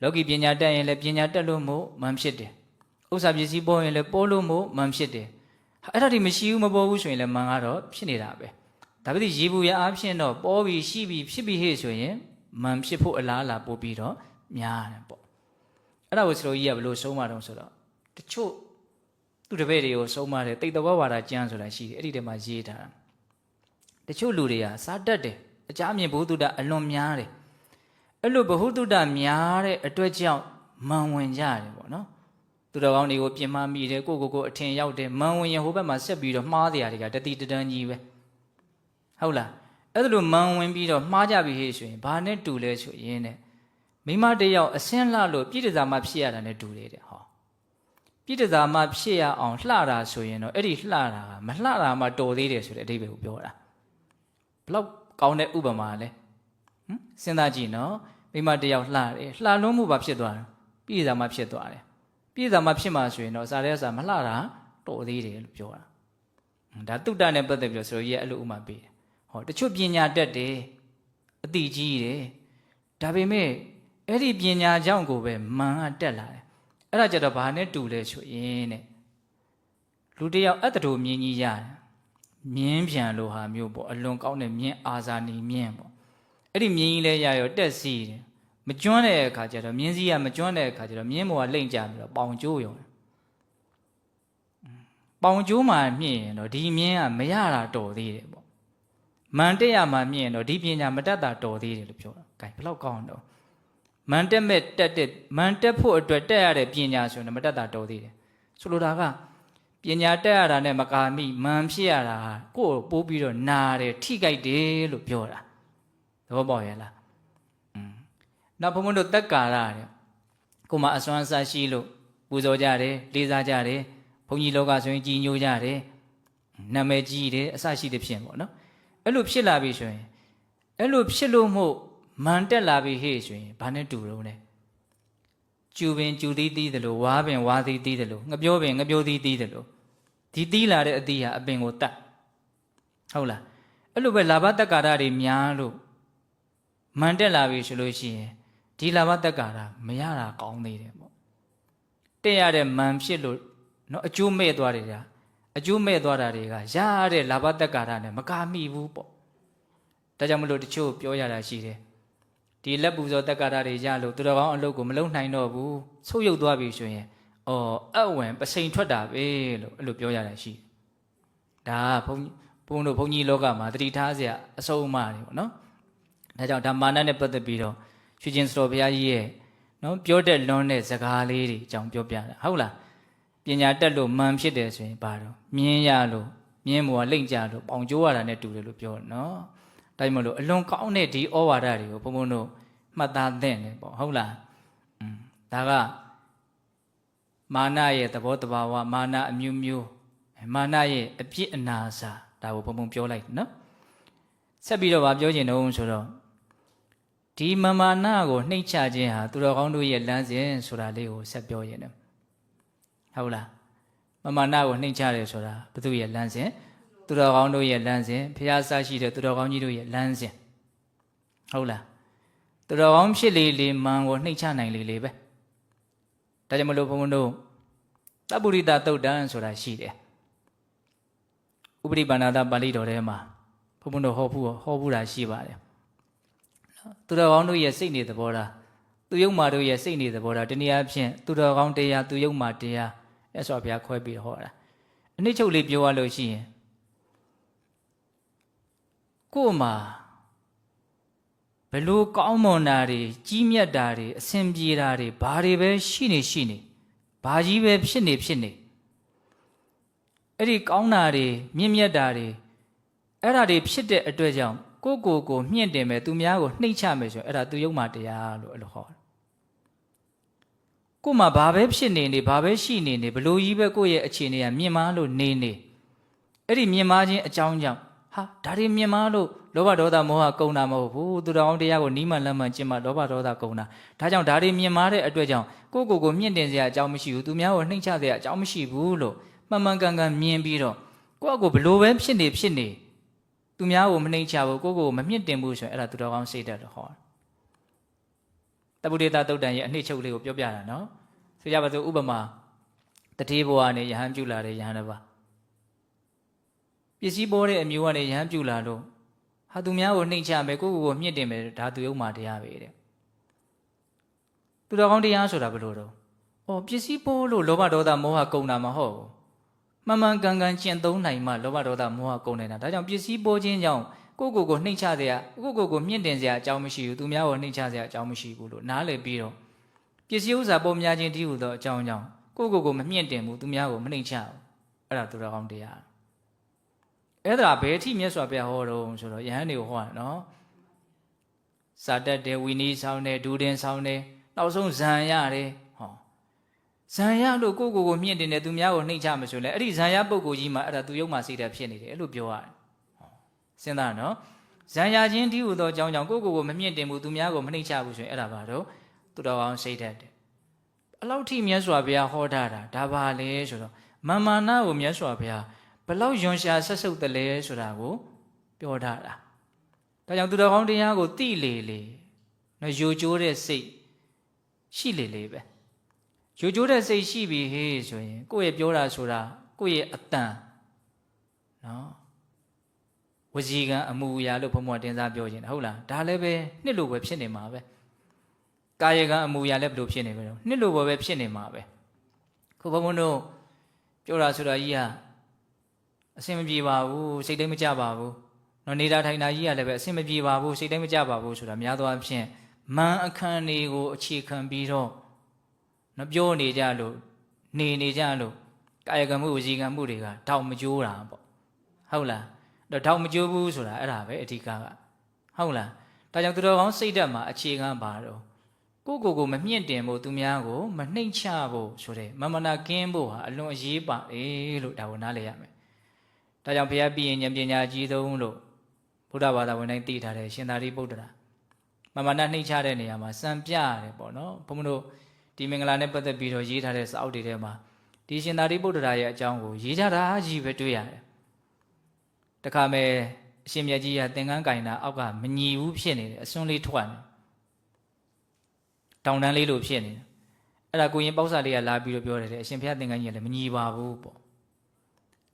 လောကီပညာတတ်ရင်လည်းပညာတတ်လို့မို့မာဖြစ်တယ်ဥစ္စာပစ္စည်းပေါ်ရင်လည်းပေါ်လို့မို့မာဖြစ်တယ်အဲ့ဒါတွေမရှိဘူးမပေါ်ဘူးဆိုရင်လည်းမာကတော့ဖြစ်နေတာပဲဒါပေမဲ့ရေဘူးရအားဖြင့်တော့ပေါ်ပြီးရှိပြီးဖြစ်ပြီးဟဲ့ဆိုရင်မာဖြစ်ဖို့အလားအလာပို့ပြီးတော့များတယ်ပေါ့အဲ့ဒါကိုစတော်ကြီးကဘယ်လိုဆုံးမတော့ဆိုတော့တချို့သူတပည့်တွေကိုဆုံးမတယ်တိတ်တဝဝါဒကျမ်းဆိုတာရှိတယ်အဲ့ဒီထဲမှာရေးထားတာတချို့လူတွေကစားတတ်တယ်အကြအမြင်ဘုဟုတ္တအလွန်များတယ်အဲ့လိုဘဟုတ္တများတဲ့အတွက်ကြောင့်မန်ဝင်ကြတယ်ပေါ့နော်သူတော်ကောင်းတွေကိုပြင်မမိတယ်ကိုအထင်ရောက်တယ်မန်ဝင်ရင်ဟိုဘက်မှာဆက်ပြီးတော့မှားတရားတွေကတတိတန်းကြီးပဲဟုတ်လားအဲ့ဒါလိုမန်ဝင်ပြီးတော့မှားကြပြီဟေ့ဆိုရင်ဘာနဲ့တူလဲဆိုရင်တဲ့မိမတယောက်အစင်းလှလို့ပြည့်တစားမှဖြစ်ရတာနဲ့တူတယ်တဲ့ဟောပြည့်တစားမှဖြစ်ရအောင်လှတာဆိုရင်တော့အဲ့ဒီလှတာကမလှတာမှတော်သေးတယ်ဆိုတဲ့အဓိပ္ပာယ်ကိုပြောတာဘလောက်ကောင်းတဲ့ဥပမာလဲစဉ်းစားကြည့်နော်မိမတယောက်လှတယ်လှလွန်းမှုဘာဖြစ်သွားလဲပြည့်တစားမှဖြစ်သွားတယ်ပြည့်တစားမှဖြစ်မှဆိုရင်တော့စားတဲ့စားမလှတာတော်သေးတယ်လို့ပြောတာဒါတုတ္တနဲ့ပတ်သက်ပြီးတော့ဆိုတော့ရဲ့အဲ့လိုဥပမာပေးတယ်ဟောတချို့ပညာတတ်တယ်အတိကြီးတယ်ဒါပေမဲ့အဲ့ဒီပညာကြောင့်ကိုပဲမန်ကတက်လာတယ်အဲ့ဒါကြတော့ဘာနဲ့တူလဲဆိုရင်တဲ့လူတယောက်အတ္တတို့မြင်ကြီးရတယ်မြင်းပြန်လို့ဟာမျိုးပေါ့အလွန်ကောင်းတဲ့မြင်းအာဇာနည်မြင်းပေါ့အဲ့ဒီမြင်းကြီးလဲရရောတက်စီတယ်မကျွမ်းတဲ့အခါကျတော့မြင်းစည်းကမကျွမ်းတဲ့အခါကျတော့မြင်းဘောကလိမ့်ကြပြီးတော့ပေါင်ကျိုးရုံပေါင်ကျိုးမှမြင့်ရင်တော့ဒီမြင်းကမရတာတော်သေးတယ်ပေါ့မန်တက်ရမှမြင့်ရင်တော့ဒီပညာမတတ်တာတော်သေးတယ်လို့ပြောတာ။ကဲဘယ်လောက်ကောင်းတော့မန်တက်မဲ့တက်တဲ့မန်တက်ဖို့အတွက်တက်ရတဲ့ပညာဆိုရင်မတတ်တာတော်သေးတယ်။ဆိုလိုတာကပ ပညာတက်ရတာနဲ့မကာမိမန်ဖြစ်ရတာကိုယ်ပိုးပြီးတော့နာတယ်ထိကြိုက်တယ်လို့ပြောတာသဘောပေါက်ရဲ့လားနောက်ဘုံဘုံတို့တက်ကာရတဲ့ကိုမှအစွမ်းအစရှိလို့ပူဇော်ကြတယ်လေးစားကြတယ်ဘုန်းကြီးလောကဆိုရင်ကြီးညိုကြတယ်နာမည်ကြီးတယ်အစရှိတဲ့ဖြစ်ပေါ့နော်အဲ့လိုဖြစ်လာပြီဆိုရင်အဲ့လိုဖြစ်လို့မို့မန်တက်လာပြီဟေ့ဆိုရင်ဘာနဲ့တူတော့လဲကျူပင်ကျူသီးသီးတယ်လို့ဝါပင်ဝါသီးသီးတယ်လို့ငပြောပင်ငပြောသီးသီးတယ်လို့ဒီသီးလာတဲ့အသီးဟာအပင်ကိုတတ်ဟုတ်လားအဲ့လိုပဲလာဘတက္ကာရတွေများလို့မန်တက်လာပြီဆိုလို့ရှိရင်ဒီလာဘတက္ကာရမရတာကောင်းသေးတယ်ပေါ့တက်ရတဲ့မန်ဖြစ်လို့နော်အကျိုးမဲ့သွားတယ်ကြာအကျိုးမဲ့သွားတာတွေကရတဲ့လာဘတက္ကာရနဲ့မကာမိဘူးပေါ့ဒါကြောင့်မလို့တချို့ပြောရတာရှိတယ်ဒီလက်ပူဇော်တက္ကာရတွေရလို့သူတော်ကောင်းအလုပ်ကိုမလုပ်နိုင်တော့ဘူးဆုတ်ယုတ်သွားပြီဆိုရင်အဝင်ပစိန်ထွက်တာပဲလို့အဲ့လိုပြောရတာရှိဒါဘုန်းတို့ဘုန်းကြီးလောကမှာတတိထားစရာအဆုံးအမတွေပေါ့နော်ဒါကြောင့်ဓမ္မာနနဲ့ပတ်သက်ပြီးတော့ရွှေကျင်စတော်ဘုရားကြီးရဲ့နော်ပြောတဲ့လွန်းတဲ့စကားလေးတွေအကြောင်းပြောပြတာဟုတ်လားပညာတက်လို့မှန်ဖြစ်တယ်ဆိုရင်ဘာတော့မြင်းရလို့မြင်းမောလိမ့်ကြလို့ပေါင်ကျိုးရတာနဲ့တူတယ်လို့ပြောနော်ဒါကြောင့်မလို့အလွန်ကောင်းတဲ့ဒီဩဝါဒတွေကိုဘုန်းဘုန်းတို့မှတ်သားသင့်တယ်ပေါ့ဟုတ်လားဒါကမာနရဲ့သဘောတဘာဝမာနအမျိုးမျိုးမာနရဲ့အပြစ်အနာစာဒါကိုဘုံဘုံပြောလိုက်နော်ဆက်ပြီးတော့ဗာပြောချင်တော့ဆိုတော့ဒီမမာနကိုနှိမ့်ချခြင်းဟာသူတော်ကောင်းတို့ရဲ့လမ်းစဉ်ဆိုတာလေးကိုဆက်ပြောရင်ဟုတ်လားမမာနကိုနှိမ့်ချတယ်ဆိုတာဘုသူရဲ့လမ်းစဉ်သူတော်ကောင်းတို့ရဲ့လမ်းစဉ်ဖျားဆရှိတဲ့သူတော်ကောင်းကြီးတို့ရဲ့လမ်းစဉ်ဟုတ်လားသူတော်ကောင်းဖြစ်လေလေမန်ကိုနှိမ့်ချနိုင်လေလေပဲဒါကြောင့်မလို့ဘုန်းဘုန်းတို့သဗ္ဗုရိတသုတ်တံဆိုတာရှိတယ်ဥပရိပါဏာတပါဠိတော်ထဲမှာဘုန်းဘုန်းတို့ဟောဘူးတာရှိပါတယ်သူတော်ကောင်းတို့ရဲ့စိတ်နေသဘောထားသူယုံမာတို့ရဲ့စိတ်နေသဘောထားတနည်းအားဖြင့်သူတော်ကောင်းတရားသူယုံမာတရားအဲ့ဆိုဘုရားခွဲပြီးဟောတာအနည်းချုပ်လေးပြောရလို့ရှိရင်ကိုယ်မှာဘလို့ကောင်းမွန်တာတွေကြီးမြတ်တာတွေအဆင်ပြေတာတွေဘာတွေပဲရှိနေဘာကြီးပဲဖြစ်နေအဲ့ဒီကောင်းတာတွေမြင့်မြတ်တာတွေအဲ့ဒါတွေဖြစ်တဲ့အတွက်ကြောင့်ကိုမြင့်တင်မယ်သူများကိုနှိမ့်ချမယ်ဆိုရင်အဲ့ဒါသူယုံမှတရားလို့အဲ့လိုဟောတယ်ကို့မှာဘာပဲဖြစ်နေဘာပဲရှိနေဘလို့ကြီးပဲကိုယ့်ရဲ့အခြေအနေကမြင့်မားလို့နေအဲ့ဒီမြင့်မားခြင်းအကြောင်းကြောင့်ဟာဒါတွေမြင်မာလို့လောဘဒေါသမောဟကုန်တာမဟုတ်ဘူးသူတော်ကောင်းတရားကိုနီးမှန်လမ်းမှန်ကျင့်မှလောဘဒေါသကုန်တာဒါကြောင့်ဒါတွေမြင်မာတဲ့အတွက်ကြောင့်ကိုမြင့်တင်စရာအကြောင်းမရှိဘူးသူများကိုနှိမ့်ချစရာအကြောင်းမရှိဘူးလို့မှန်မှန်ကန်ကန်မြင်ပြီးတော့ကိုဘလို့ပဲဖြစ်နေသူများကိုမနှိမ့်ချဘူးကိုမမြင့်တင်ဘူးဆိုရင်အဲ့ဒါသူတော်ကောင်းစိတ်တက်လို့ဟောတပုရိသသုတ်တံရဲ့အနှစ်ချုပ်လေးကိုပြောပြတာနော်ဆိုကြပါစို့ဥပမာတတိဘဝနဲ့ယဟန်ပြုလာတဲ့ယဟန်တစ်ပါးပစ္စည်းပေါ်တဲ့အမျိုးကနေရဟန်းပြူလာလို့ဟာသူများကိုနှိမ့်ချမယ်ကိုမြင့်တင်မယ်ဒါသူယုံမှတရားပဲတဲ့သူတော်ကောင်းတရားဆိုတာဘယ်လိုတော့ပစ္စည်းပေါ်လို့လောဘဒေါသမောဟကုန်တာမဟုတ်ဘူးမှန်မှန်ကန်ကန်ကျင့်သုံးနိုင်မှလောဘဒေါသမောဟကုန်နေတာဒါကြောင့်ပစ္စည်းပေါ်ခြင်းကြောင့်ကိုနှိမ့်ချစရာကိုမြင့်တင်စရာအကြောင်းမရှိဘူးသူများကိုနှိမ့်ချစရာအကြောင်းမရှိဘူးလို့နားလည်ပြီးတော့ပစ္စည်းဥစ္စာပေါ်များခြင်းတည်းဟူသောအကြောင်းကြောင့်ကိုမမြင့်တင်ဘူးသူများကိုမနှိမ့်ချဘူးအဲ့ဒါသူတော်ကောင်းတရားအဲ့ဒါဘယ်အထိမြတ်စွာဘုရားဟောတော့ဆိုတော့ယဟန်တွေကိုဟောတာနော်စာတတ်တယ်ဝီနီးဆောင်တယ်ဒူတင်ဆောင်တယ်နောက်ဆုံးဇံရတယ်ဇံရလို့ကိုမြင့်တင်တယ်သူများကိုနှိမ့်ချမဆိုလဲအဲ့ဒီဇံရပုဂ္ဂိုလ်ကြီးမှာအဲ့ဒါသူယုံမှစိတ်ဓာတ်ဖြစ်နေတယ်အဲ့လိုပြောရတယ်စဉ်းစားနော်ဇံရချင်းဒီဟူသောအကြောင်းကြောင့်ကိုမမြင့်တင်ဘူးသူများကိုမနှိမ့်ချဘူးဆိုရင်အဲ့ဒါဘာတော့သူတော်ကောင်းစိတ်ဓာတ်တယ်အလောက်ထိမြတ်စွာဘုရားဟောထားတာဒါပါလေဆိုတော့မာနကိုမြတ်စွာဘုရားဘလောက်ယွန်ရှာဆက်ဆုပ်တယ်လဲဆိုတာကိုပြောထားတာဒါကြောင့်သူတော်ကောင်းတရားကိုသိလေနော်ယိုကျိုးတဲ့စိတ်ရှိလေပဲယိုကျိုးတဲ့စိတ်ရှိပြီဟေးဆိုရင်ကိုယ့်ရဲ့ပြောတာဆိုတာကိုယ့်ရဲ့အတန်နော်ဝစီကံအမှုအရာလို့ဘုံဘုံတင်စားပြောခြင်းဟုတ်လားဒါလည်းပဲနှစ်လိုပဲဖြစ်နေမှာပဲကာယကံအမှုအရာလည်းဘယ်လိုဖြစ်နေပဲတော့နှစ်လိုပဲဖြစ်နေမှာပဲခုဘုံဘုံတို့ပြောတာဆိုတာကြီးဟာအဆင်မပြေပါဘူးစိတ်တိုင်းမကြပါဘူးနော်နေတာထိုင်တာကြီးကလည်းပဲအဆင်မပြေပါဘူးစိတ်တိုင်းမကြပါဘူးဆိုတာများသောအားဖြင့်မန်အခန်းတွေကိုအခြေခံပြီးတော့နော်ပြောနေကြလို့နေကြလို့ ကာယကံမှုဝစီကံမှုတွေကထောက်မကျိုးတာပေါ့ဟုတ်လားတော့ထောက်မကျိုးဘူးဆိုတာအဲ့ဒါပဲအဓိကဟုတ်လားဒါကြောင့်သူတော်ကောင်းစိတ်ဓာတ်မှာအခြေခံပါတော့ကိုမမြင့်တင်ဖို့သူများကိုမနှိမ့်ချဖို့ဆိုတဲ့မမနာကင်းဖို့ဟာအလွန်အရေးပါတယ်လို့ဒါကိုနားလည်ရမယ်ဒါကြောင့်ဘုရားပြည့်ရင်ဉာဏ်ပညာကြီးဆုံးလို့ဘုရားဘာသာဝင်တိုင်းသိထားတယ်ရှင်သာရိပုတ္တရာမမနာနှိမ့်ချတဲ့နေရာမှာစံပြရတယ်ပေါ့နော်ဘုန်းဘုန်းတို့ဒီမင်္ဂလာနဲ့ပတ်သက်ပြီးတော့ရေးထားတဲ့စာအုပ်တွေထဲမှာဒီရှင်သာရိပုတ္တရာရဲ့အကြောင်းကိုရေးကြတာကြီးပဲတွေ့ရတယ်တခါမဲ့အရှင်မြတ်ကြီးကသင်္ကန်းကင်တာအောက်ကမညီဘူးဖြစ်နေတယ်အစွန်းလေးထွက်နေတောင်တန်းလေးလိုဖြစ်နေတယ်အဲ့ဒါကိုရင်ပေါ့ဆာလေးကလာပြီးတော့ပြောတယ်တဲ့အရှင်ဘုရားသင်္ကန်းကြီးကလည်းမညီပါဘူးပေါ့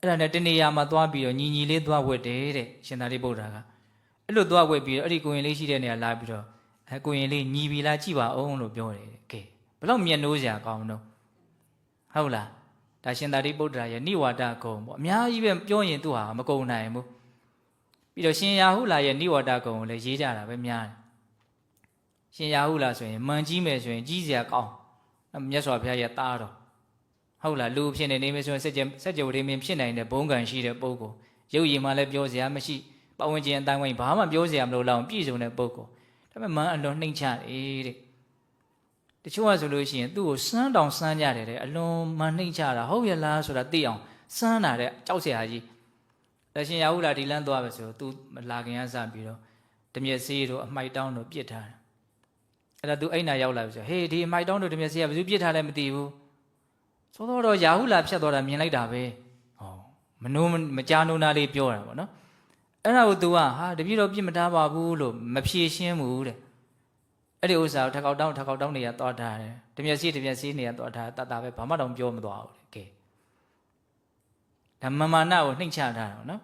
အဲ့ဒါနဲ့တနေရာမှာသွားပြီးတော့ညီလေးသွားဝတ်တယ်တဲ့ရှင်သာရိပုတ္တရာကအဲ့လိုသွားဝတ်ပြီးတော့အဲ့ဒီကိုရင်လေးရှိတဲ့နေရာလာပြီးတော့ကိုရင်လေးညီပြီလားကြည့်ပါအောင်လို့ပြောတယ်ကဲဘယ်တော့မျက်နှိုးစရာကောင်းတော့ဟုတ်လားဒါရှင်သာရိပုတ္တရာရဲ့နိဝါဒဂုံပေါ့အများကြီးပဲပြောရင်သူဟာမကုန်နိုင်ဘူးပြီးတော့ရှင်ရာဟုလာရဲ့နိဝါဒဂုံကိုလည်းရေးကြတာပဲများတယ်ရှင်ရာဟုလာဆိုရင်မန်ကြီးမယ်ဆိုရင်ကြီးစရာကောင်းမြတ်စွာဘုရားရဲ့သားတော်ဟုတ်လားလူဖြစ်နေမယ်ဆိုရင်စัจ java ရင်းမင်းဖြစ်နိုင်တဲ့ဘုံကံရှိတဲ့ပုဂ္ဂိုလ်ရုပ်ရည်မှလည်းပြောစရာမရှိပတ်ဝန်းကျင်အတိုင်းဝိုင်းဘာမှပြောစရာမလိုလောက်ပြည့်စုံတဲ့ပုဂ္ဂိုလ်ဒါပေမဲ့မန်အလွန်နှိမ့်ချတယ်တဲ့တချို့ကဆိုလို့ရှိရင်သူ့ကိုစမ်းတောင်စမ်းကြတယ်တဲ့အလွန်မနှိမ့်ချတာဟုတ်ရလားဆိုတာသိအောင်စမ်းတာတဲ့ကြောက်စရာကြီးလက်ရှင်ရာဟုလာဒီလန်းသွားပဲဆိုသူလာခင်ကစပြီးတော့ဓမြက်စေးတို့အမှိုက်တောင်းတို့ပြစ်ထားတယ်အဲ့ဒါသူအိမ်နာရောက်လာပြီဆိုဟေးဒီအမှိုက်တောင်းတို့ဓမြက်စေးကဘယ်သူပြစ်ထားလဲမသိဘူးသို့တော့ရာဟုလာဖြတ်သွားတာမြင်လိုက်တာပဲဟောမကြားနိုးနာလေးပြောတာပေါ့နော်အဲ့ဒါကို तू ကဟာတပည့်တော်ပြစ်မထားပါဘူးလို့မဖြေရှင်းဘူးတဲ့အဲ့ဒီဥစ္စာကိုထကောက်တောင်းနေရသွားထားတယ်ဓမြက်စေးနေရသွားထားတတ်တာပဲဘာမှတော့ပြောမသွားဘူးကဲဒါမာနကိုနှိမ့်ချထားတာနော်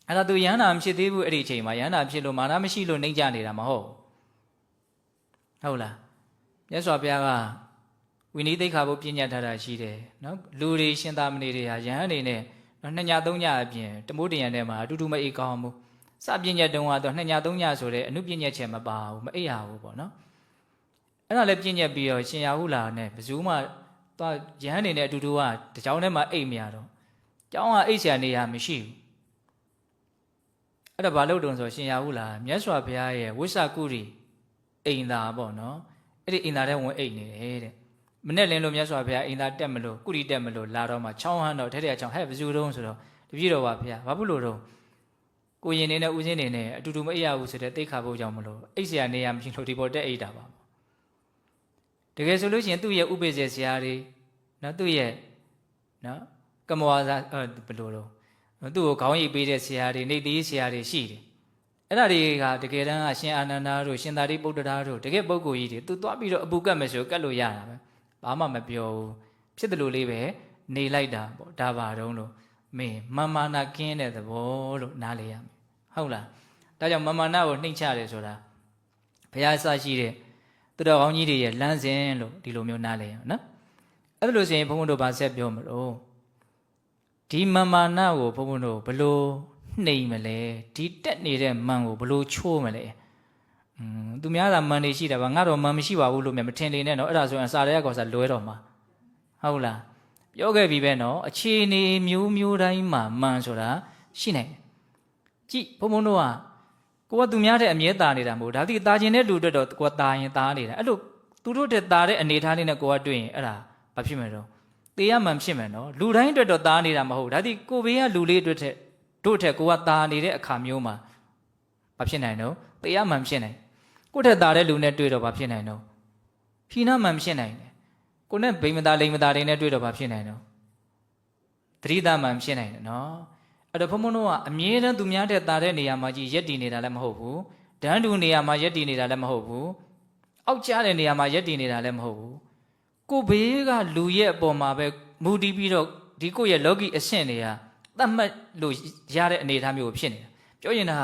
အဲ့ဒါ तू ယန္တာမဖြစ်သေးဘူးအဲ့ဒီအချိန်မှာယန္တာဖြစ်လို့မာနမရှိလို့နှိမ့်ချနေတာမဟုတ်ဟုတ်လားမြတ်စွာဘုရားကဝိနည်းသိက္ခာပုပညာထားတာရှိတယ်နော်လူတွေရှင်သာမဏေတွေဟာယဟန်အနေနဲ့နှစ်ညသုံးညအပြင်တမိုးတရံထဲမှာအတူတူမအိပ်ကောင်းဘူးစပညာတုံးကတော့နှစ်ညသုံးညဆိုတဲ့အနုပညာချက်မပါဘူးမအိပ်ရဘူးပေါ့နော်အဲ့ဒါလည်းပညာပြီးတော့ရှင်ရာဟုလာနဲ့ဘယ်သူမှသွားယဟန်အနေနဲ့အတူတူကတကြောင်ထဲမှာအိပ်မရတော့ကျောင်းကအိပ်ဆရာနေရမရှိဘူးအဲ့ဒါဘာလို့တုံဆိုရှင်ရာဟုလာမြတ်စွာဘုရားရဲ့ဝိသကုရိအိမ်သာပေါ့နော်အဲ့ဒီအိမ်သာထဲဝင်အိပ်နေတယ်တဲ့မနဲ့လင်းလို့မြတ်စွာဘုရားအိမ်သာတက်မလို့ကုရိတက်မလို့လာတော့မှချောင်းဟန်းတော့ထဲထဲချောင်းဟဲ့ဘယ်သူတုံးဆိုတော့တပည့်တော်ပါဘုရားဘာဖြစ်လို့တော့ကိုရင်နေနဲ့ဦးစင်းနေနဲ့အတူတူမအိပ်ရဘူးဆိုတဲ့တိတ်ခါဖို့ကြောင့်မလို့အိပ်ဆရာနေရမရှိလို့ဒီပေါ်တက်အိပ်တာပါတကယ်ဆိုလို့ရှိရင်သူ့ရဲ့ဥပိ္ပဇေဆရာတွေနော်သူ့ရဲ့နော်ကမောဇာဘယ်လိုတော့သူ့ကိုခေါင်းရိပ်ပေးတဲ့ဆရာတွေနေသေးဆရာတွေရှိတယ်အဲ့ဒါတွေကတကယ်တမ်းကရှင်အာနန္ဒာတို့ရှင်သာရိပုတ္တရာတို့တကယ်ပုဂ္ဂိုလ်ကြီးတွေသူသွားပြီးတော့အပူကတ်မယ်ဆိုကတ်လို့ရတာပဲဘာမှမပြောဘူးဖြစ်တယ်လို့လေးပဲနေလိုက်တာပေါ့ဒါပါတော့လို့မင်းမာနကင်းတဲ့သဘောလို့နားလေရမယ်ဟုတ်လားဒါကြောင့်မာနကိုနှိမ့်ချတယ်ဆိုတာဘုရားအစရှိတဲ့သူတော်ကောင်းကြီးတွေရဲ့လမ်းစဉ်လို့ဒီလိုမျိုးနားလေရအောင်နော်အဲ့ဒါလို့ဆိုရင်ဘုန်းဘုန်းတို့ဗာဆက်ပြောမလို့ဒီမာနကိုဘုန်းဘုန်းတို့ဘလို့နှိမ်မလဲဒီတက်နေတဲ့မန်ကိုဘလို့ချိုးမလဲသူများကမန်နေရှိတာပါငါတော့မန်မရှိပါဘူးလို့မြင်မထင်နေနဲ့နော်အဲ့ဒါဆိုရင်စာရဲကောစာလွဲတော့မှာဟုတ်လားပြောခဲ့ပြီပဲနော်အခြေအနေမျိုးတိုင်းမှာမန်ဆိုတာရှိနိုင်တယ်ကြည့်ဘုံဘုံတို့ကကိုကသူများတဲ့အမြဲတာနေတာမဟုတ်ဒါတိတာကျင်တဲ့လူအတွက်တော့ကိုကတာရင်တာနေတာအဲ့လိုသူတို့တဲ့တာတဲ့အနေထားလေးနဲ့ကိုကတွေ့ရင်အဲ့ဒါဘာဖြစ်မယ်တော့တေးရမှန်ဖြစ်မယ်နော်လူတိုင်းအတွက်တော့တာနေတာမဟုတ်ဒါတိကိုဘေးကလူလေးအတွက်တို့ထက်ကိုကတာနေတဲ့အခါမျိုးမှာဘာဖြစ်နိုင်တော့တေးရမှန်ဖြစ်နိုင်ကိုထက်တာတဲ့လူနဲ့တွေ့တော့ဘာဖြစ်နိုင်တော့ဖြီးနှမှန်ဖြစ်နိုင်တယ်ကိုနဲ့ဘိမသားလိမ္မသားတွေနဲ့တွေ့တော့ဘာဖြစ်နိုင်တော့သတိသားမှန်ဖြစ်နိုင်တယ်နော်အဲ့တော့ဘုံဘုံတို့ကအမြဲတမ်းသူများတဲ့တာတဲ့နေရာမှာကြီးရက်တည်နေတာလည်းမဟုတ်ဘူးဒန်းတူနေရာမှာရက်တည်နေတာလည်းမဟုတ်ဘူးအောက်ကျတဲ့နေရာမှာရက်တည်နေတာလည်းမဟုတ်ဘူးကိုဘေးကလူရဲ့အပေါ်မှာပဲမူတည်ပြီးတော့ဒီကိုရဲ့လောကီအဆင့်တွေကသတ်မှတ်လို့ရတဲ့အနေအထားမျိုးဖြစ်နေတာပြောရင်ဒါ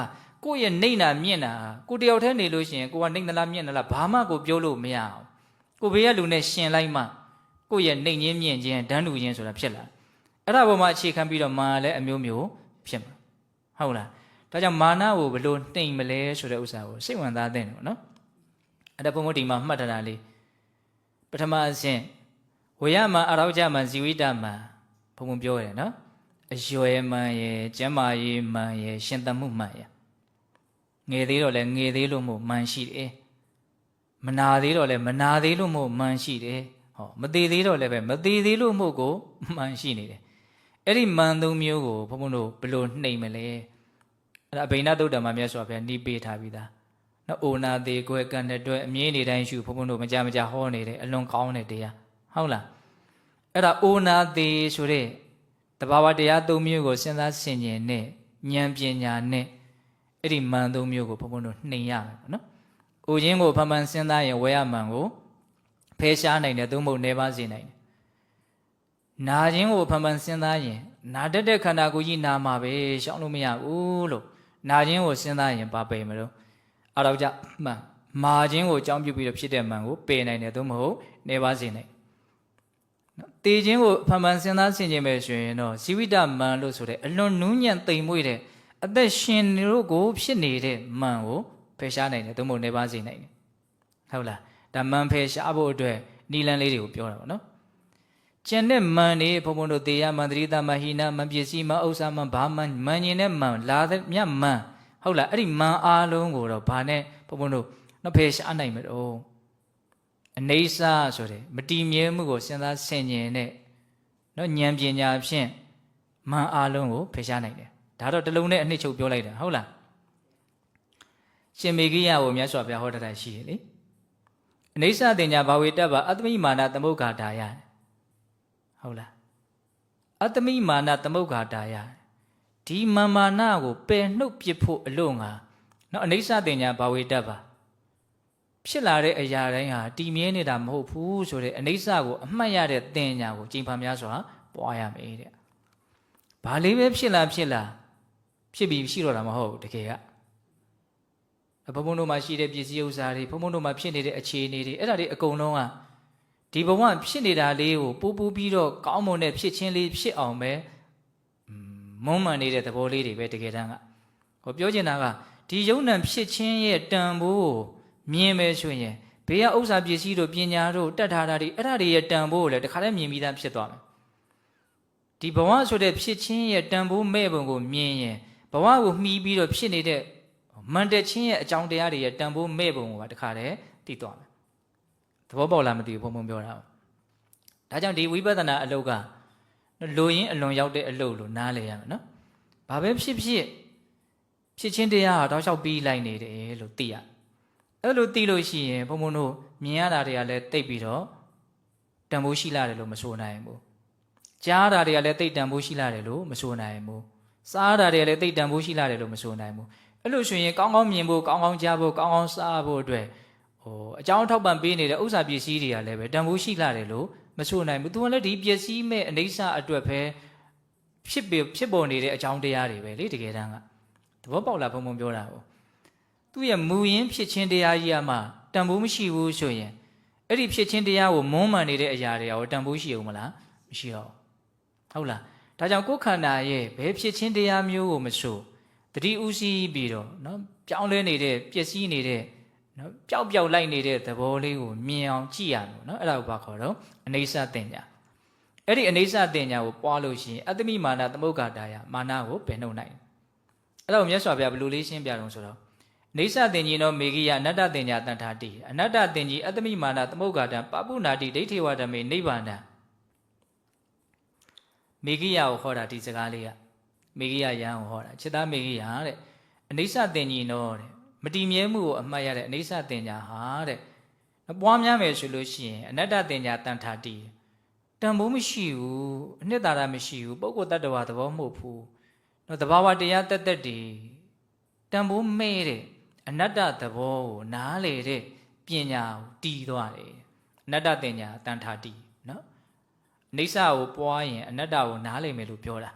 ကိုရဲ့နှိမ့်တာမြင့်တာကိုတယောက်တည်းနေလို့ရှိရင်ကိုကနှိမ့်သလားမြင့်သလားဘာမှကိုပြောလို့မရအောင်ကိုဘေးကလူနဲ့ရှင်လိုက်မှကိုရဲ့နှိမ့်ချင်းမြင့်ချင်းဒန်းတူချင်းဆိုတာဖြစ်လာအဲ့ဒါပေါ်မှာအခြေခံပြီးတော့မာလည်းအမျိုးမျိုးဖြစ်မှာဟုတ်လားဒါကြောင့်မာနကိုဘလို့နှိမ့်မလဲဆိုတဲ့ဥစ္စာကိုစိတ်ဝင်စားသင့်တယ်နော်အဲ့ဒါဘုံဘုံဒီမှာမှတ်ထားတာလေးပထမအဆင့်ဝေယမအရောကြမဇီဝိတမ ဘုံဘုံပြောရတယ်နော်အရွယ်မှန်ရဲ့ကျမ်းမာရေးမှန်ရဲ့ရှင်သန်မှုမှန်ရဲ့ငယ်သေးတော့လည်းငယ်သေးလို့မို့မှန်ရှိတယ်မနာသေးတော့လည်းမနာသေးလို့မို့မှန်ရှိတယ်ဟောမသေးသေးတော့လည်းပဲမသေးသေးလို့မို့ကိုမှန်ရှိနေတယ်အဲ့ဒီမှန်သုံးမျိုးကိုဘုံဘုံတို့ဘယ်လိုနှိမ်မလဲအဲ့ဒါအဘိနသုတ်တံမှာမြတ်စွာဘုရားနှီးပေးထားပြီးသားနော်အိုနာသေးကွယ်ကံတဲ့အတွက်အမြင်နေတိုင်းရှုဘုံဘုံတို့မကြမကြဟောနေတယ်အလွန်ကောင်းတဲ့တရားဟုတ်လားအဲ့ဒါအိုနာသေးဆိုတဲ့တဘာဝတရားသုံးမျိုးကိုစဉ်းစားဆင်ခြင်နဲ့ဉာဏ်ပညာနဲ့အဲ့ဒီမှန်သုံးမျိုးကိုဘုံဘုံတို့နှိမ်ရမယ်ပေါ့နော်အိုခြင်းကိုဖန်ဖန်စဉ်းစားရင်ဝေယမှန်ကိုဖယ်ရှားနိုင်တယ်သို့မဟုတ်နေပါစေနိုင်တယ်နာခြင်းကိုဖန်ဖန်စဉ်းစားရင်နာတတ်တဲ့ခန္ဓာကိုယ်ကြီးနာမှာပဲရှောင်လို့မရဘူးလို့နာခြင်းကိုစဉ်းစားရင်ဘာပယ်မလို့အဲ့တော့ကြမှန်မာခြင်းကိုအကြောင်းပြုပြီးတော့ဖြစ်တဲ့မှန်ကိုပယ်နိုင်တယ်သို့မဟုတ်နေပါစေနိုင်နော်တေခြင်းကိုဖန်ဖန်စဉ်းစားဆင်ခြင်မယ်ဆိုရင်တော့ဇီဝိတမှန်လို့ဆိုတဲ့အလွန်နူးညံ့သိမ်မွေ့တဲ့အသက်ရှင်တို့ကိုဖြစ်နေတဲ့မှန်ကိုဖယ်ရှားနိုင်တယ်သို့မဟုတ်နေပါစေနိုင်တယ်ဟုတ်လားဒါမှန်ဖယ်ရှားဖို့အတွက်နီလန်းလေးတွေကိုပြောတာပေါ့နော်ကျန်တဲ့မှန်နေဘုံဘုံတို့တေယမှန်တတိတမဟိနမှန်ပစ္စည်းမှဥစ္စာမှန်ဘာမှန်မှန်ရင်နဲ့မှန်လာတဲ့မြတ်မှန်ဟုတ်လားအဲ့ဒီမှန်အားလုံးကိုတော့ဘာနဲ့ဘုံဘုံတို့နော်ဖယ်ရှားနိုင်မလို့အနေစာဆိုတဲ့မတည်မြဲမှုကိုစဉ်းစားဆင်ခြင်တဲ့နော်ဉာဏ်ပညာဖြင့်မှန်အားလုံးကိုဖယ်ရှားနိုင်တယ်ဒါတော့တလုံးနဲ့အနှစ်ချုပ်ပြောလိုက်တာဟုတ်လားရှင်မေဂိယကိုမြတ်စွာဘုရားဟောတာရှိတယ်လေအနေစာတင်ညာဘာဝေတ္တဘာအတ္တမိမာနသမုဂ္ဂါဒါယဟုတ်လားအတ္တမိမာနသမုဂ္ဂါဒါယဒီမာနကိုပယ်နှုတ်ပစ်ဖို့အလို့ငါနော်အနေစာတင်ညာဘာဝေတ္တဘာဖြစ်လာတဲ့အရာတိုင်းဟာတည်မြဲနေတာမဟုတ်ဘူးဆိုတဲ့အနေစာကိုအမှတ်ရတဲ့တင်ညာကိုကျင့်ဖန်များစွာပွားရမယ်တဲ့ဘာလေးပဲဖြစ်လာဖြစ်ပြီးရှိတော့တာမဟုတ်ဘူးတကယ်ကဘုံဘုံတို့မှာရှိတဲ့ပစ္စည်းဥစ္စာတွေဘုံဘုံတို့မှာဖြစ်နေတဲ့အခြေအနေတွေအဲ့ဒါတွေအကုန်လုံးကဒီဘဝဖြစ်နေတာလေးကိုပိုးပိုးပြီးတော့ကောင်းမွန်တဲ့ဖြစ်ချင်းလေးဖြစ်အောင်ပဲမုံမှန်နေတဲ့သဘောလေးတွေပဲတကယ်တမ်းကဟောပြောချင်တာကဒီယုံနံဖြစ်ချင်းရဲ့တန်ဖိုးကိုမြင်မယ်ဆိုရင်ဘေးကဥစ္စာပစ္စည်းတို့ပညာတို့တတ်ထားတာတွေအဲ့ဒါတွေရဲ့တန်ဖိုးကိုလည်းတခါတည်းမြင်ပြီးသားဖြစ်သွားမယ်ဒီဘဝဆိုတဲ့ဖြစ်ချင်းရဲ့တန်ဖိုးမဲ့ပုံကိုမြင်ရင်ဘဝကိုမှီပြီးတော့ဖြစ်နေတဲ့မန်တက်ချင်းရဲ့အကြောင်းတရားတွေရဲ့တန်ဖိုးမဲ့ပုံကတခါတည်းသိသွားမယ်သဘောပေါက်လားမသိဘူးဘုံဘုံပြောတာဒါကြောင့်ဒီဝိပဿနာအလုပ်ကလိုရင်းအလွန်ရောက်တဲ့အလုပ်လို့နားလည်ရမယ်နော်ဘာပဲဖြစ်ချင်းတရားဟာတောက်လျှောက်ပြီးလိုက်နေတယ်လို့သိရအဲ့လိုသိလို့ရှိရင်ဘုံဘုံတို့မြင်ရတာတွေကလည်းတိတ်ပြီးတော့တန်ဖိုးရှိလာတယ်လို့မဆိုနိုင်ဘူးကြားတာတွေကလည်းတိတ်တန်ဖိုးရှိလာတယ်လို့မဆိုနိုင်ဘူးစားတာတွေကလည်းတိတ်တန်ဖိုးရှိလာတယ်လို့မဆိုနိုင်ဘူးအဲ့လိုဆိုရင်ကောင်းကောင်းမြင်ဖို့ကောင်းကောင်းကြားဖို့ကောင်းကောင်းစားဖို့အတွက်အကြောင်းထောက်ပံ့ပေးနေတဲ့ဥစ္စာပစ္စည်းတွေကလည်းပဲတန်ဖိုးရှိလာတယ်လို့မဆိုနိုင်ဘူးသူကလည်းဒီပစ္စည်းမဲ့အနေဆာအတွက်ပဲဖြစ်ပေါ်နေတဲ့အကြောင်းတရားတွေပဲလေတကယ်တမ်းကသဘောပေါက်လားဘုံဘုံပြောတာကိုသူ့ရဲ့မူရင်းဖြစ်ချင်းတရားကြီးကမှတန်ဖိုးမရှိဘူးဆိုရင်အဲ့ဒီဖြစ်ချင်းတရားကိုမုန်းမှန်နေတဲ့အရာတွေကရောတန်ဖိုးရှိအောင်မလားမရှိတော့ဟုတ်လားဒါကြောင့်ကိုယ်ခန္ဓာရဲ့ဘယ်ဖြစ်ချင်းတရားမျိုးကိုမဆိုတတိဥစီပြီးတော့နော်ပြောင်းလဲနေတဲ့ပျက်စီးနေတဲ့နော်ပျောက်လိုက်နေတဲ့သဘောလေးကိုမြင်အောင်ကြည့်ရမယ်နော်အဲ့ဒါကိုဘာခေါ်တော့အနေဆတင်ညာအဲ့ဒီအနေဆတင်ညာကိုပွားလို့ရှိရင်အတ္တမိမာနသမုဂ္ဂဒါယမာနကိုပယ်နှုတ်နိုင်အဲ့ဒါကိုမြတ်စွာဘုရားဘယ်လိုလေးရှင်းပြတော့ဆိုတော့နေဆတင်ကြီးတော့မေဂိယအနတ္တတင်ညာတန်ထာတိအနတ္တတင်ကြီးအတ္တမိမာနသမုဂ္ဂဒံပပုနာတိဒိဋ္ဌိဝဓမေနိဗ္ဗာန်မေဂိယကိုဟောတာဒီစကားလေးကမေဂိယယံကိုဟောတာจิตသားမေဂိယတဲ့အနေဆတင်ကြီးတော့တဲ့မတည်မြဲမှုကိုအမှတ်ရတဲ့အနေဆတင်ညာဟာတဲ့ပွားများမယ်ဆိုလို့ရှိရင်အနတ္တတင်ညာတန်ထာတိတန်ဖိုးမရှိဘူးအနှစ်သာရမရှိဘူးပုဂ္ဂိုလ်တ attva သဘောမဟုတ်ဘူးတော့တဘာဝတရားတက်တက်တည်တန်ဖိုးမဲ့တဲ့အနတ္တသဘောကိုနားလေတဲ့ပညာကိုတည်သွားတယ်အနတ္တတင်ညာတန်ထာတိနော်အိဋ္ဌကိုပွားရင်အနတ္တကိုနားလေမယ်လို့ပြောတာ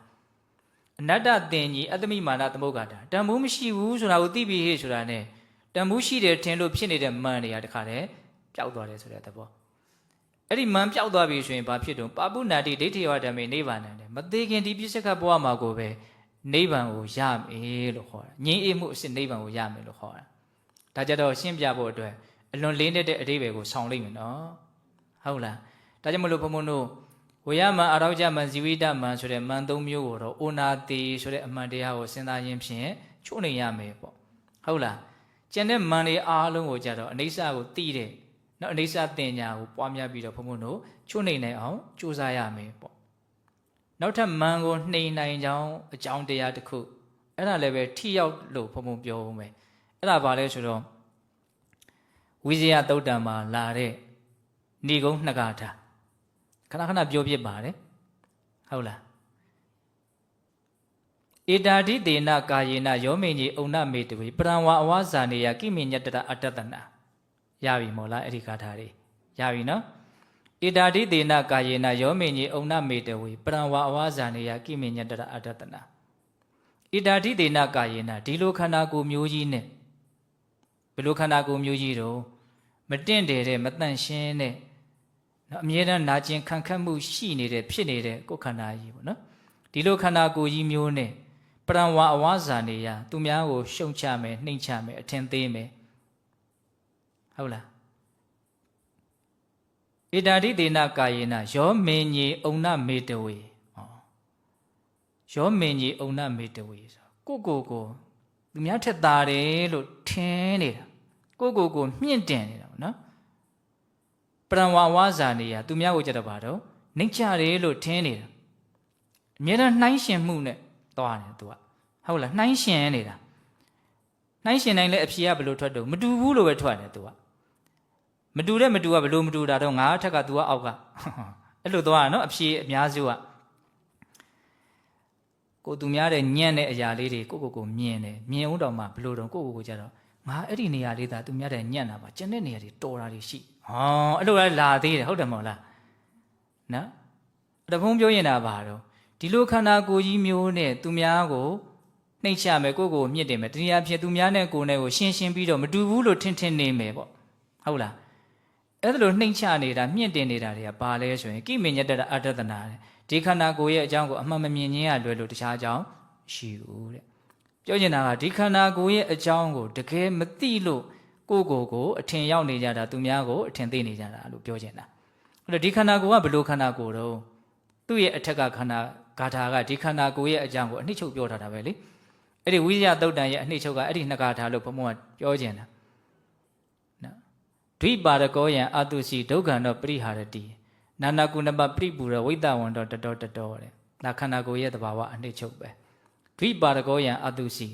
အနတ္တတင်ကြီးအတ္တမိမာနသမုဂ္ဂတာတန်ဖိုးမရှိဘူးဆိုတာကိုသိပြီးဟေ့ဆိုတာ ਨੇ တန်ဖိုးရှိတယ်ထင်လို့ဖြစ်နေတဲ့မန်တွေကတခါတည်းပျောက်သွားတယ်ဆိုတဲ့သဘောအဲ့ဒီမန်ပျောက်သွားပြီဆိုရင်ဘာဖြစ်တော့ပပုနာတိဒိဋ္ဌိဝဓမေနိဗ္ဗာန်တယ်မသေးခင်ဒီပြစ္ဆကဘဝမှာကိုပဲနိဗ္ဗာန်ကိုရမယ်လို့ခေါ်တာငြိမ်းအေးမှုအစစ်နိဗ္ဗာန်ကိုရမယ်လို့ခေါ်တာဒါကြတော့ရှင်းပြဖို့အတွက်အလွန်လေးနေတဲ့အဓိပ္ပာယ်ကိုဆောင်လိုက်မယ်နော်ဟုတ်လားဒါကြောင့်မလို့ဘုံဘုံတို့ဝ ဝေယမန်အရောကြမန်ဇီဝိတမန်ဆိုတဲ့မန်၃မျိုးကိုတော့အိုနာတိဆိုတဲ့အမှန်တရားကိုစဉ်းစားခြင်းဖြင့်ချိုးနေရမယ်ပေါ့ဟုတ်လားကျန်တဲ့မန်တွေအားလုံးကိုကြတော့အနိစ္စကိုသိတဲ့နော်အနိစ္စတင်ညာကိုပွားများပြီးတော့ဘုံဘုံတို့ချိုးနေနိုင်အောင်ကြိုးစားရမယ်ပေါ့နောက်ထပ်မန်ကိုနှိမ်နိုင်ကြောင်းအကြောင်းတရားတစ်ခုအဲ့ဒါလည်းပဲထိရောက်လို့ဘုံဘုံပြောဦးမယ်အဲ့ဒါဘာလဲဆိုတော့ဝိဇယသုတ်တံမှာလာတဲ့ဏိဂုံးနှစ်ကာထာခဏခဏပြောပြပါတယ်ဟုတ်လားဧတာတိတေနကာယေနယောမေကြီးအုံနမေတဝေပရံဝါအဝါဇာနေယကိမေညတတအတ္တတနာရပြီမို့လားအဲ့ဒီကာထာတွေရပြီနော်ဧတာတိတေနကာယေနယောမေကြီးအုံနမေတဝေပရံဝါအဝါဇာနေယကိမေညတတအတ္တတနာဧတာတိတေနကာယေနဒီလိုခန္ဓာကိုယ်မျိုးကြီးနဲ့ဘယ်လိုခန္ဓာကိုယ်မျိုးကြီးတော့မတင့်တယ်တဲ့မတန့်ရှင်းတဲ့နော်အမြဲတမ်းနာကျင်ခံခတ်မှုရှိနေတဲ့ဖြစ်နေတဲ့ကိုယ်ခန္ဓာကြီးပေါ့နော်ဒီလိုခန္ဓာကိုယ်ကြီးမျိုးနဲ့ပရံဝါအဝါဇာနေယသူများကိုရှုံချမယ်နှိမ့်ချမယ်အထင်သေးမယ်ဟုတ်လားဧတာတိတေနကာယေနယောမေညေအုံနမေတဝေယောမေညေအုံနမေတဝေဆိုကိုသူများထက်သာတယ်လို့ထင်နေတာကိုမြင့်တင်နေတာပေါ့နော်ပရံဝါဝါဇာနေယသူများကိုကြတော့ဘာတော့နှိမ့်ချတယ်လို့ထင်နေတာအမြဲတမ်းနှိုင်းရှင်မှုနဲ့သွားတယ်သူကဟုတ်လားနှိုင်းရှင်နေတာနှိုင်းရှင်တိုင်းလည်းအဖြေကဘယ်လိုထွက်တော့မတူဘူးလို့ပဲထွက်တယ်သူကမတူကဘယ်လိုမတူတာတော့ငါအထက်ကသူကအောက်ကအဲ့လိုသွားတာနော်အဖြေအများစုကကိုသူများတဲ့ညံ့တဲ့အရာလေးတွေကိုမြင်တယ်မြင်ဦးတော့မှဘယ်လိုတော့ကိုကြတော့ငါအဲ့ဒီနေရာလေးသာသူများတဲ့ညံ့တာပါကျန်တဲ့နေရာတွေတော်တာတွေရှိအဲ့လိုလည်းလာသေးတယ်ဟုတ်တယ်မဟုတ်လားနော်တဖုံးပြောရင်တာပါတော့ဒီလိုခန္ဓာကိုယ်ကြီးမျိုးနဲ့သူများကိုနှိမ့်ချမယ်ကိုမြင့်တယ်မယ်တနည်းအားဖြင့်သူများနဲ့ကိုယ်နဲ့ကိုရှင်းပြီးတော့မတူဘူးလို့ထင်နေမယ်ပေါ့ဟုတ်လားအဲ့ဒါလိုနှိမ့်ချနေတာမြင့်တင်နေတာတွေကဘာလဲဆိုရင်ကိမေညတတအတ္တတနာဒီခန္ဓာကိုယ်ရဲ့အကြောင်းကိုအမှန်မမြင်ခြင်းရလွယ်လို့တခြားအကြောင်းရှိဘူးတဲ့ပြောချင်တာကဒီခန္ဓာကိုယ်ရဲ့အကြောင်းကိုတကယ်မသိလို့ကိုအထင်ရောက်နေကြတာသူများကိုအထင်သိနေကြတာလို့ပြောချင်တာအဲ့တော့ဒီခန္ဓာကိုယ်ကဘယ်လိုခန္ဓာကိုယ်တော့သူ့ရဲ့အထက်ကခန္ဓာဂါထာကဒီခန္ဓာကိုယ်ရဲ့အကြောင်းကိုအနှစ်ချုပ်ပြောထားတာပဲလေအဲ့ဒီဝိဇ္ဇသုတ်တံရဲ့အနှစ်ချုပ်ကအဲ့ဒီနှစ်ဂါထာလို့ဘုံဘုံကပြောချင်တာနော်ဒွိပါရကောယံအတုစီဒုက္ခန္တောပရိဟာရတိနာနာကုဏပပရိပူရဝိတ္တဝန္တောတတောတဲ့ဒါခန္ဓာကိုယ်ရဲ့သဘာဝအနှစ်ချုပ်ပဲဒွိပါရကောယံအတုစီ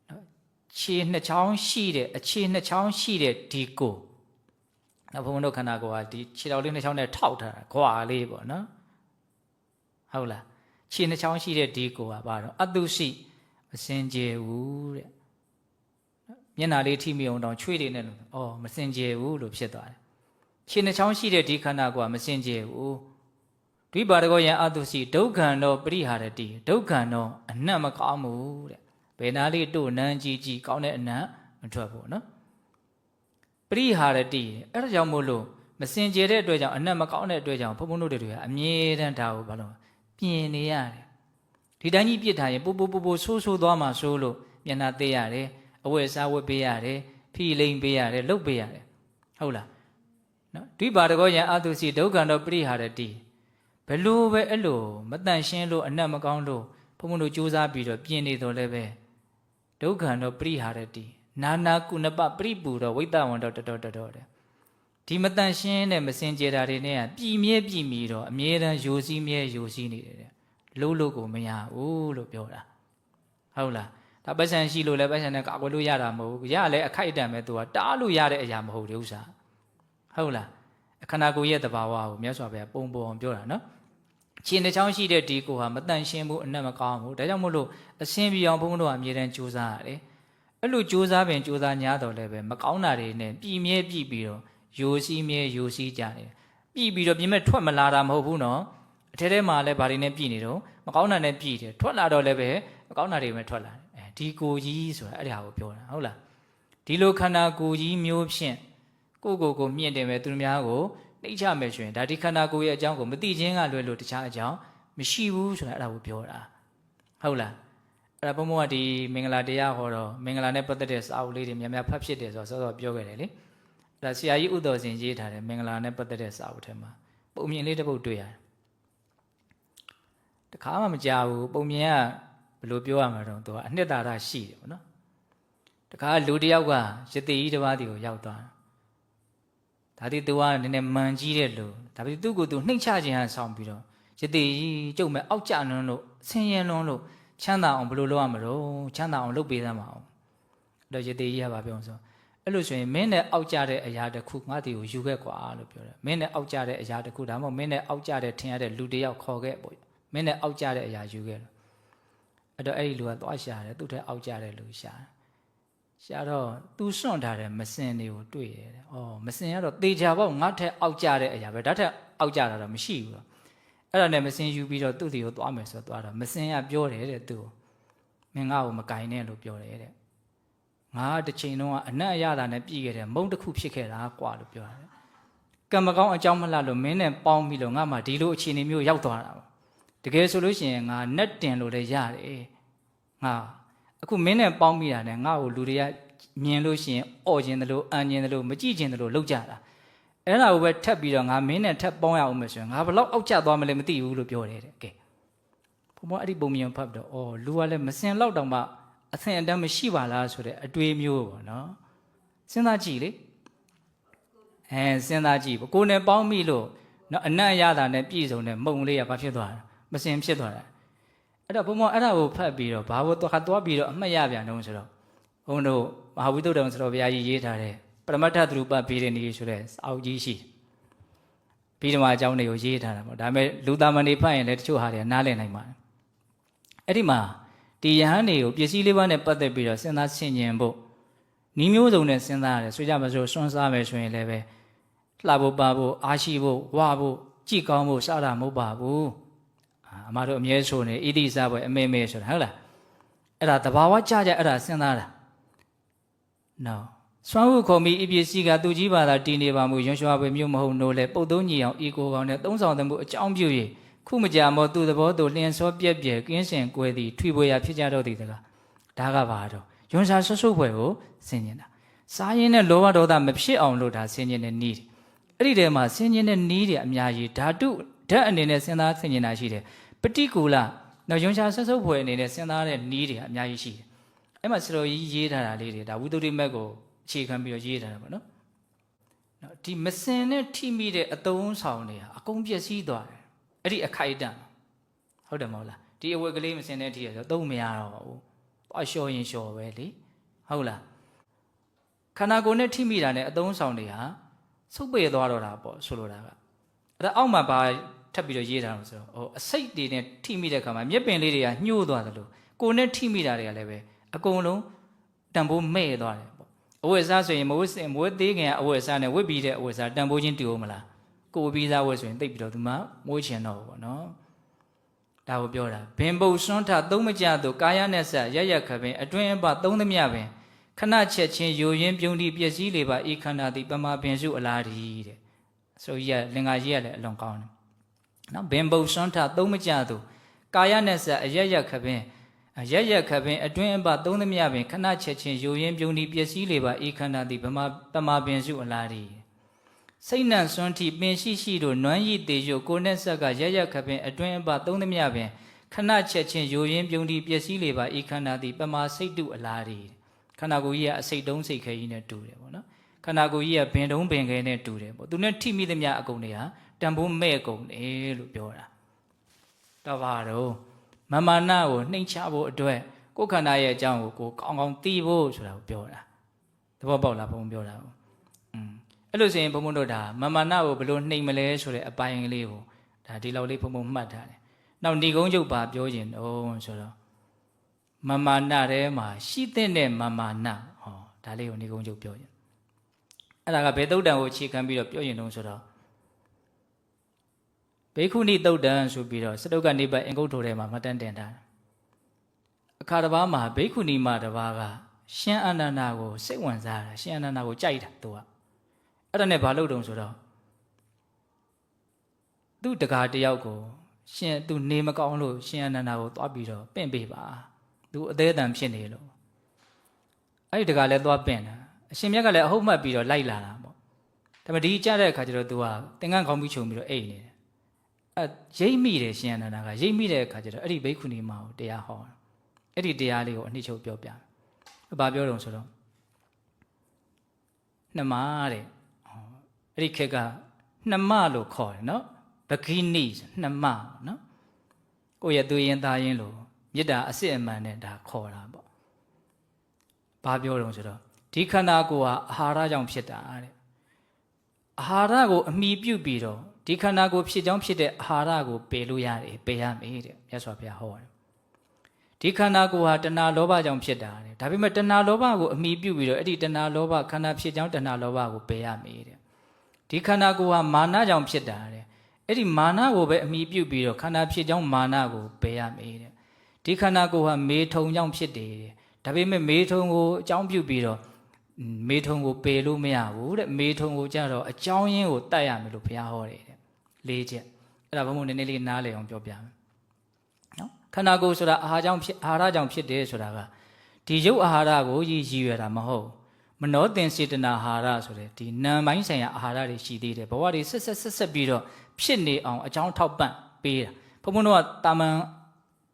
နော်ခြေနှစ်ချောင်းရှိတဲ့အခြေနှစ်ချောင်းရှိတဲ့ဒီကိုနော်ဘုံဘုံတို့ခန္ဓာကိုယ်ကဒီခြေတော်လေးနှစ်ချောင်းနဲ့ထောက်ထားတာခွာလေးပေါ့နော်ဟုတ်လားခြေနှစ်ချောင်းရှိတဲ့ဒီကိုကဘာတော့အတုစီမစင်ကြယ်ဘူးတဲ့မျက်နာလေးထိမိအောင်တောင်ချွေးတွေနဲ့လို့မစင်ကြယ်ဘူးလို့ဖြစ်သွားတယ်ခြေနှချောင်းရှိတဲ့ဒီခန္ဓာကိုမစင်ကြယ်ဘူးဒွိပါရကောယံအတုစီဒုက္ခံတော့ပရိဟာရတိဒုက္ခံတော့အနတ်မကောင်းဘူးတဲ့ဘယ်နာလေးတို့နန်းကြီးကောင်းတဲ့အနတ်မထွက်ဘူးနော်ပရိဟာရတိအဲ့ဒါကြောင့်မို့လို့မစင်ကြယ်တဲ့အတွက်ကြောင့်အနတ်မကောင်းတဲ့အတွက်ကြောင့်ဘုံဘုံတို့တွေကအမြဲတမ်းဒါကိုဘာလို့ပြင်နေရတယ်ဒီတိုင်းကြီးပြစ်ထားရင်ပို့ဆိုးသွားမှဆိုးလို့မျက်နှာသေးရတယ်အဝတ်စားဝတ်ပေးရတယ်ဖိလိမ်ပေးရတယ်လှုပ်ပေးရတယ်ဟုတ်လားနော်ဒွိပါရကောယံအတုစီဒုက္ခံတော့ပရိဟာရတိဘယ်လိုပဲအဲ့လိုမတန့်ရှင်းလို့အနတ်မကောင်းလို့ဘုံဘုံတို့ကြိုးစားပြီးတော့ပြင်နေတော့လည်းပဲဒုက္ခံတော့ပရိဟာရတိနာနာကုဏပပရိပူတော့ဝိတ္တဝန္တောတတောတဲ့ဒီမတန့်ရှင်းတဲ့မစင်ကြယ်တာတွေနဲ့ကပြည်မြဲတော့အမြဲတမ်းယိုစီးနေတယ်တဲ့လို့ကိုမရဘူးလို့ပြောတာဟုတ်လားဒါပတ်စံရှိလို့လည်းပတ်စံနဲ့ကာကွယ်လို့ရတာမဟုတ်ဘူးရလဲအခိုက်အတန့်ပဲသူကတားလို့ရတဲ့အရာမဟုတ်ဘူးဥစ္စာဟုတ်လားအခန္ဓာကိုယ်ရဲ့သဘာဝကိုမြတ်စွာဘုရားပုံအောင်ပြောတာနော်ခြေနှချောင်းရှိတဲ့ဒီကိုဟာမတန့်ရှင်းဘူးအနတ်မကောင်းဘူးဒါကြောင့်မို့လို့အစင်းပြအောင်ဘုန်းဘုန်းတို့ကအမြဲတမ်းကြိုးစားရတယ်အဲ့လိုကြိုးစားညားတော့လည်းပဲမကောင်းတာတွေနဲ့ပြည်မြဲပြီးတော့ယိုစီးကြတယ်ပြီးတော့ပြင်မဲ့ထွက်မလာတာမဟုတ်ဘူးနော်အထဲထဲမှာလည်းဘာတွေနဲ့ပြည်နေတော့မကောင်းတာနဲ့ပြည်တယ်ထွက်လာတော့လည်းပဲမကောင်းတာတွေပဲထွက်လာတယ်ဒီကိုကြီးဆိုတာအဲ့ဒါကိုပြောတာဟုတ်လားဒီလိုခန္ဓာကိုယ်ကြီးမျိုးဖြင့်ကိုမြင့်တယ်မယ်သူများကိုနှိမ့်ချမယ်ဆိုရင်ဒါဒီခန္ဓာကိုယ်ရဲ့အကြောင်းကိုမသိခြင်းကလွယ်လို့တခြားအကြောင်းမရှိဘူးဆိုတာအဲ့ဒါကိုပြောတာဟုတ်လားအဲ့ဒါဘုံဘုံကဒီမင်္ဂလာတရားဟောတော့မင်္ဂလာနဲ့ပတ်သက်တဲ့စာအုပ်လေးတွေများဖတ်ဖြစ်တယ်ဆိုတော့စောစောပြောခဲ့တယ်လေအဲ့ဒါဆရာကြီးဥတော်စင်ရေးထားတယ်မင်္ဂလာနဲ့ပတ်သက်တဲ့စာအုပ်ထဲမှာပုံမြင်လေးတစ်ပုဒ်တွေ့ရတယ် တခါမှမကြောက်ဘူးပုံမြင်ကဘယ်လိုပြောရမှာတော့သူကအနှစ်သာရရှိတယ်ပေါ့နော်တခါလူတယောက်ကရတိကြီးတစ်ပါးတီကိုရောက်သွားဒါတိသူကနည်းနည်းမှန်ကြီးတဲ့လူဒါပေမဲ့သူ့ကိုသူနှိမ့်ချခြင်းဟန်ဆောင်ပြီးတော့ရတိကြီးကျုပ်မဲ့အောက်ကျလွန်းလို့ဆင်းရဲလွန်းလို့ချမ်းသာအောင်ဘယ်လိုလုပ်ရမလို့ချမ်းသာအောင်လုပ်ပေးသမ်းပါအောင်အဲ့တော့ရတိကြီးကပြောဆိုအဲ့လိုဆိုရင်မင်းနဲ့အောက်ကျတဲ့အရာတစ်ခုငါ့တီကိုယူခဲ့ကွာလို့ပြောတယ်မင်းနဲ့အောက်ကျတဲ့အရာတစ်ခုဒါမှမဟုတ်မင်းနဲ့အောက်ကျတဲ့ထင်ရတဲ့လူတယောက်ခေါ်ခဲ့ပေါ့မင်းနဲ့အောက်ကျတဲ့အရာယူခဲ့လို့အဲ့တော့အဲ့ဒီလူကသွားရှာတယ်သူ့ထက်အောက်ကျတဲ့လူရှာတော့သူစွန့်ထားတဲ့မစင်တွေကိုတွေ့တယ်။အော်မစင်ကတော့တေချာပေါ့ငါထက်အောက်ကျတဲ့အရာပဲဒါထက်အောက်ကျတာတော့မရှိဘူး။အဲ့ဒါနဲ့မစင်ယူပြီးတော့သူ့စီကိုသွားမယ်ဆိုတော့သွားတော့မစင်ကပြောတယ်တဲ့သူ့ကိုမင်းငါ့ကိုမကင်နဲ့လို့ပြောတယ်တဲ့။ငါတစ်ချိန်လုံးကအနက်အရသာနဲ့ပြည်ခဲ့တယ်မုံတစ်ခုဖြစ်ခဲ့တာကွာလို့ပြောတယ်။ကံမကောင်းအကြောင်းမလှလို့မင်းနဲ့ပေါင်းပြီးလို့ငါမှဒီလိုအခြေအနေမျိုးရောက်သွားတာပေါ့။တကယ်ဆိုလို့ရှိရင်ငါနဲ့တင်လို့လည်းရတယ်။ငါအခုမင်းနဲ့ပေါင်းမိတာနဲ့ငါ့ကိုလူတွေကမြင်လို့ရှိရင်အော့ခြင်းတလို့အန်ခြင်းတလို့မကြည့်ခြင်းတလို့လောက်ကြတာအဲ့ဒါကိုပဲထပ်ပြီးတော့ငါမင်းနဲ့ထပ်ပေါင်းရအောင်မယ်ဆိုရင်ငါဘလောက်အောက်ကျသွားမလဲမသိဘူးလို့ပြောတယ်တဲ့ကဲဘုံဘအဲ့ဒီပုံမြင်ဖတ်ပြီးတော့အော်လူကလည်းမစင်လောက်တောင်မှအဆင်အတန်းမရှိပါလားဆိုတဲ့အတွေးမျိုးပေါ့နော်စဉ်းစားကြည့်လေစဉ်းစားကြည့်ကိုနဲ့ပေါင်းမိလို့နော်အနတ်ရတာနဲ့ပြည့်စုံတဲ့မုံလေးကဘာဖြစ်သွားတာမစင်ဖြစ်သွားတာအဲ့တော့ဘုံဘအဲ့ဒါကိုဖတ်ပြီးတော့ဘာလို့သွားပြီးတော့အမှတ်ရပြန်တော့ဆိုတော့ဘုံတို့မဟာဝိသုဒ္ဓံဆိုတော့ဘုရားကြီးရေးထားတဲ့ပရမတ္ထသရူပဗေဒနီဆိုတဲ့စာအုပ်ကြီးရှိပြီးတော့အကြောင်းတွေကိုရေးထားတာပေါ့ဒါပေမဲ့လူသားမဏိဖတ်ရင်လည်းတချို့ဟာတွေနားလည်နိုင်ပါတယ်အဲ့ဒီမှာဒီယဟန်တွေကိုပစ္စည်းလေးပါးနဲ့ပတ်သက်ပြီးတော့စဉ်းစားဆင်ခြင်ဖို့ဤမျိုးစုံနဲ့စဉ်းစားရတယ်ဆိုကြမစို့စွန့်စားမယ်ဆိုရင်လည်းပဲလှဖို့ပါဖို့အားရှိဖို့ဝါဖို့ကြည်ကောင်းဖို့စတာမဟုတ်ပါဘူးအမတို့အမြဲဆိုနေဣတိစားပွဲအမေမေဆိုတာဟုတ်လားအဲ့ဒါတဘာဝကြအဲ့ဒါစဉ်းစားတာနော်စွမ်းဟုခေါ်မိဤပစ္စည်းကသူကြီးပါသာတည်နေပါမှုရွှန်ရွှာပွေမျိုးမဟုတ်နိုးလေပုတ်သုံးညီအောင်ဤကိုကောင်နဲ့သုံးဆောင်သမှုအကြောင်းပြု၍ခုမကြမောသူသဘောသို့လျင်စောပြက်ပြဲကင်းစင်ကွဲသည်ထွေပွေရာဖြစ်ကြတော့သည်တကားဒါကပါတော့ရွှန်ရှာဆွဆုပ်ဖွယ်ကိုဆင်ញင်တာစားရင်းနဲ့လောဘဒေါသမဖြစ်အောင်လို့ဒါဆင်ញင်တဲ့နီးအဲ့ဒီထဲမှာဆင်ញင်တဲ့နီးတွေအများကြီးဓာတုဓာတ်အနေနဲ့စဉ်းစားဆင်ញင်တာရှိတယ်ပฏิကူလနော်ရွှန်ရှာဆွဆုပ်ဖွယ်အနေနဲ့စဉ်းစားတဲ့နီးတွေအများကြီးရှိတယ်အဲ့မှာစတော်ကြီးရေးထားတာလေးတွေဒါဝိသုဒ္ဓိမက်ကိုအခြေခံပြီးတော့ရေးထားတာပေါ့နော်ဒီမစင်နဲ့ထိမိတဲ့အသုံးဆောင်တွေဟာအကုန်ပျက်စီးသွားတယ်အဲ့ဒီအခိုက်အတန့်ဟုတ်တယ်မဟုတ်လားဒီအဝတ်ကလေးမစင်နဲ့ထိရဆိုသုံးမရတော့ဘူးသွားလျှော်ရင်လျှော်ပဲလေဟုတ်လားခန္ဓာကိုယ်နဲ့ထိမိတာနဲ့အသုံးဆောင်တွေဟာဆုပ်ပေသွားတော့တာပေါ့ဆိုလိုတာကအဲ့ဒါအောက်မှာပါထပ်ပြီးတော့ရေးထားလို့ဆိုတော့အစိတ်တွေနဲ့ထိမိတဲ့ခါမှာမျက်ပင်လေးတွေကညှိုးသွားသလိုကိုယ်နဲ့ထိမိတာတွေကလည်းပဲအကုန်လုံးတန်ဖိုးမဲ့သွားတယ်ပေါ့အဝတ်စားဆိုရင်မဝတ်သေးခင်ကအဝတ်စားနဲ့ဝတ်ပြီးတဲ့အဝတ်စားတန်ဖိုးချင်းတူအောင်မလားကိုယ်ပြီးသားဝတ်ဆိုရင်တိတ်ပြီးတော့ဒီမှာမွေးချင်တော့ဘူးပေါ့နော်ဒါကိုပြောတာဘင်ပုတ်စွန်းထသုံးမကြသို့ကာယနဲ့ဆက်ရရခပင်အတွင်းအပသုံးသမျှပင်ခဏချက်ချင်းယိုရင်းပြုံးတိပျက်စီးလေပါဤခန္ဓာသည်ပမာပင်စုအလားဒီတဲ့ဆိုရလင်္ကာကြီးကလည်းအလွန်ကောင်းတယ်နော်ဘင်ပုတ်စွန်းထသုံးမကြသို့ကာယနဲ့ဆက်အရရခပင်ရရခပင်အတွင်းအပသုံးသမျှပင်ခဏချက်ချင်းယိုရင်းပြုံးတိပျက်စီးလေပါဤခန္ဓာသည်ပမာပင်စုအလားဒီစိတ်နှံစွန်းထိပင်ရှိတို့နွမ်းရည်တေရုပ်ကိုနဲ့ဆက်ကရရခပင်အတွင်းအပသုံးသမျှပင်ခဏချက်ချင်းယိုရင်းပြုံးတိပျက်စီးလေပါဤခန္ဓာသည်ပမာစိတ်တုအလားဒီခန္ဓာကိုယ်ကြီးကအစိတ်တုံးစိတ်ခဲကြီးနဲ့တူတယ်ပေါ့နော်ခန္ဓာကိုယ်ကြီးကဘင်တုံးဘင်ခဲနဲ့တူတယ်ပေါ့သူနဲ့ထိမိသမျှအကုန်တွေဟာတန်ဖိုးမဲ့ကုန်တယ်လို့ပြောတာတော့ပါတော့မမာနကိုနှိမ့်ချဖို့အတွက်ကိုယ်ခန္ဓာရဲ့အကြောင်းကိုကိုကောင်းကောင်းသိဖို့ဆိုတာကိုပြောတာသဘောပေါက်လားဘုံပြောတာကိုအဲ့လိုဆိုရင်ဘုံဘုံတို့ဒါမမာနကိုဘယ်လိုနှိမ့်မလဲဆိုတဲ့အပိုင်းကလေးကိုဒါဒီလောက်လေးဘုံဘုံမှတ်ထားတယ်နောက်ဏိကုံးချုပ်ပါပြောခြင်းတော့ဆိုတော့မမာနထဲမှာရှိတဲ့မမာနဟောဒါလေးကိုဏိကုံးချုပ်ပြောခြင်းအဲ့ဒါကဘယ်သုတ်တံကိုအခြေခံပြီးတော့ပြောရင်တော့ဆိုတော့ဘေခုနိသုတ်တံဆိုပြီးတော့စတုကနေပတ်အင်္ဂုတ္ထိုထဲမှာမှတ်တမ်းတင်ထားတယ်အခါတစ်ပါးမှာဘေခုနိမတစ်ပါးကရှင်အာနန္ဒာကိုစိတ်ဝင်စားတာရှင်အာနန္ဒာကိုကြိုက်တာသူကအဲ့ဒါနဲ့ဘာလုပ်တုံဆိုတော့သူ့တကားတယောက်ကိုရှင်သူနေမကောင်းလို့ရှင်အာနန္ဒာကိုသွားပြီးတော့ပင့်ပေးပါသူအသေးအတန်ဖြစ်နေလို့အဲ့ဒီတကားလည်းသွားပင့်တာအရှင်မြတ်ကလည်းအဟုတ်မှတ်ပြီးတော့လိုက်လာတာပေါ့ဒါပေမဲ့ဒီကြတဲ့အခါကျတော့သူကသင်္ကန်းခေါင်းပြီးခြုံပြီးတော့အိတ်နေတယ် ရိပ်မိတယ်ရှင်အနန္ဒာကရိပ်မိတဲ့အခါကျတော့အဲ့ဒီဘိက္ခုနီမကိုတရားဟောအဲ့ဒီတရားလေးကိုအနှစ်ချုပ်ပြောပြဘာပြောတော့ဆိုတော့နှမတဲ့အဲ့ဒီခေတ်ကနှမလို့ခေါ်တယ်နော်ဘဂိနိနှမနော်ကိုယ့်ရဲ့သူရင်သားရင်လို့မေတ္တာအစစ်အမှန်နဲ့ဒါခေါ်တာပေါ့ဘာပြောတော့ဆိုတော့ဒီခန္ဓာကိုယ်ဟာအာဟာရကြောင့်ဖြစ်တာတဲ့အာဟာရကိုအမိပြုတ်ပြီးတော့ဒီခန္ဓာကိုယ်ဖြစ်ကြောင်းဖြစ်တဲ့အာဟာရကိုပယ်လို့ရတယ်ပယ်ရမယ်တဲ့မြတ်စွာဘုရားဟောတယ်ဒီခန္ဓာကိုယ်ဟာတဏှာလောဘကြောင့်ဖြစ်တာတဲ့ဒါပေမဲ့တဏှာလောဘကိုအမိပြုတ်ပြီးတော့အဲ့ဒီတဏှာလောဘခန္ဓာဖြစ်ကြောင်းတဏှာလောဘကိုပယ်ရမယ်တဲ့ဒီခန္ဓာကိုယ်ဟာမာနကြောင့်ဖြစ်တာတဲ့အဲ့ဒီမာနကိုပဲအမိပြုတ်ပြီးတော့ခန္ဓာဖြစ်ကြောင်းမာနကိုပယ်ရမယ်တဲ့ဒီခန္ဓာကိုယ်ဟာမေထုံကြောင့်ဖြစ်တယ်တဲ့ဒါပေမဲ့မေထုံကိုအကြောင်းပြုပြီးတော့မေထုံကိုပယ်လို့မရဘူးတဲ့မေထုံကိုကြတော့အကြောင်းရင်းကိုတတ်ရမယ်လို့ဘုရားဟောတယ်တဲ့၄ချက်အဲ့ဒါဘုံဘုံနည်းနည်းလေးနားလည်အောင်ပြောပြမယ်နော်ခန္ဓာကိုယ်ဆိုတာအာဟာရကြောင့်ဖြစ်တယ်ဆိုတာကဒီရုပ်အာဟာရကိုရည်ရွယ်တာမဟုတ်မနောတင်စေတနာအာဟာရဆိုတဲ့ဒီနာမ်ပိုင်းဆိုင်ရာအာဟာရတွေရှိသေးတယ်ဘဝတွေဆက်ပြီးတော့ဖြစ်နေအောင်အကြောင်းထောက်ပံ့ပေးတာဘုံဘုံတို့ကတာမန်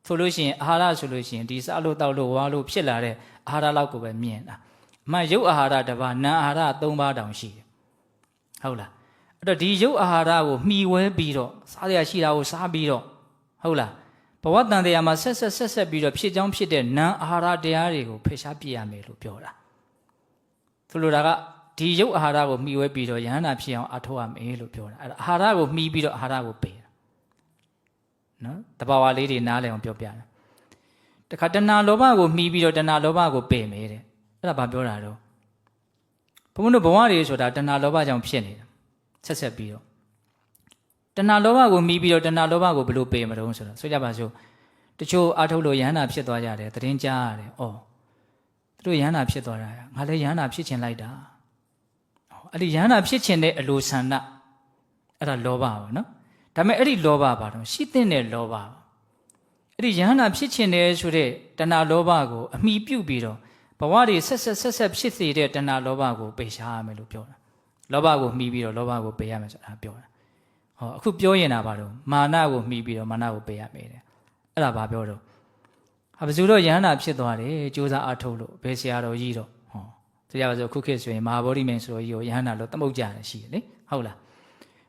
ဆိုလို့ရှိရင်အာဟာရဆိုလို့ရှိရင်ဒီစားလို့တောက်လို့ဝါလို့ဖြစ်လာတဲ့အာဟာရလောက်ကိုပဲမြင်တာအမှန်ရုပ်အာဟာရတစ်ပါးနာမ်အာဟာရ၃ပါးတောင်ရှိတယ်ဟုတ်လားအဲ့တော့ဒီရုပ်အာဟာရကိုမှီဝဲပြီးတော့စားရရှိတာကိုစားပြီးတော့ဟုတ်လားဘဝတန်တရားမှာဆက်ပြီးတော့ဖြစ်ကြောင်းဖြစ်တဲ့နာမ်အာဟာရတရားတွေကိုဖယ်ရှားပြရမယ်လို့ပြောတာဆိုလိုတာကဒီရုပ်အာဟာရကိုမှီဝဲပြီးတော့ယဟန္တာဖြစ်အောင်အထောက်ရမယ်လို့ပြောတာအဲ့ဒါအာဟာရကိုမှီပြီးတော့အာဟာရကိုပယ်တာနော်တဘာဝလေးတွေနားလည်အောင်ပြောပြတယ်တခါတဏှာလောဘကိုမှီပြီးတော့တဏှာလောဘကိုပယ်မယ်တဲ့အဲ့ဒါဘာပြောတာတော့ဘုန်းဘုန်းတို့ဘဝတွေဆိုတာတဏှာလောဘကြောင့်ဖြစ်နေတာဆက်ပြီးတော့တဏှာလောဘကိုမှီပြီးတော့တဏှာလောဘကိုဘယ်လိုပယ်မလို့ဆိုတော့ဆိုကြပါစို့တချို့အာထုတ်လို့ယဟန္တာဖြစ်သွားကြတယ်သတင်းကြားရတယ်ဩသူတို့ယဟန္တာဖြစ်သွားတာငါလည်းယဟန္တာဖြစ်ချင်လိုက်တာအဲ့ဒီယဟန္တာဖြစ်ချင်တဲ့အလိုဆန္ဒအဲ့ဒါလောဘပါနော်ဒါပေမဲ့အဲ့ဒီလောဘပါတော့ရှိတဲ့လောဘအဲ့ဒီယဟန္တာဖြစ်ချင်တယ်ဆိုတဲ့တဏှာလောဘကိုအမိပြုတ်ပြီးတော့ဘဝတွေဆက်ဖြစ်စေတဲ့တဏှာလောဘကိုပယ်ရှားရမယ်လို့ပြောတာလောဘကိုမှီပြီးတော့လောဘကိုပယ်ရမယ်ဆိုတာပြောတာဟောအခုပြောရင်တာပါတော့မာနကိုမှီပြီးတော့မာနကိုပယ်ရမယ်တဲ့အဲ့ဒါဘာပြောတော့ဟာဘယ်သူတော့ယဟန္တာဖြစ်သွားတယ်စူးစမ်းအားထုတ်လို့ဘယ်ဆရာတော်ကြီးတော့ဟောတရားပါဆိုခုခေတ်ဆိုရင်မဟာဗောဓိမင်းဆိုတော်ကြီးကိုယဟန္တာလို့သမုတ်ကြတယ်ရှိတယ်လေဟုတ်လား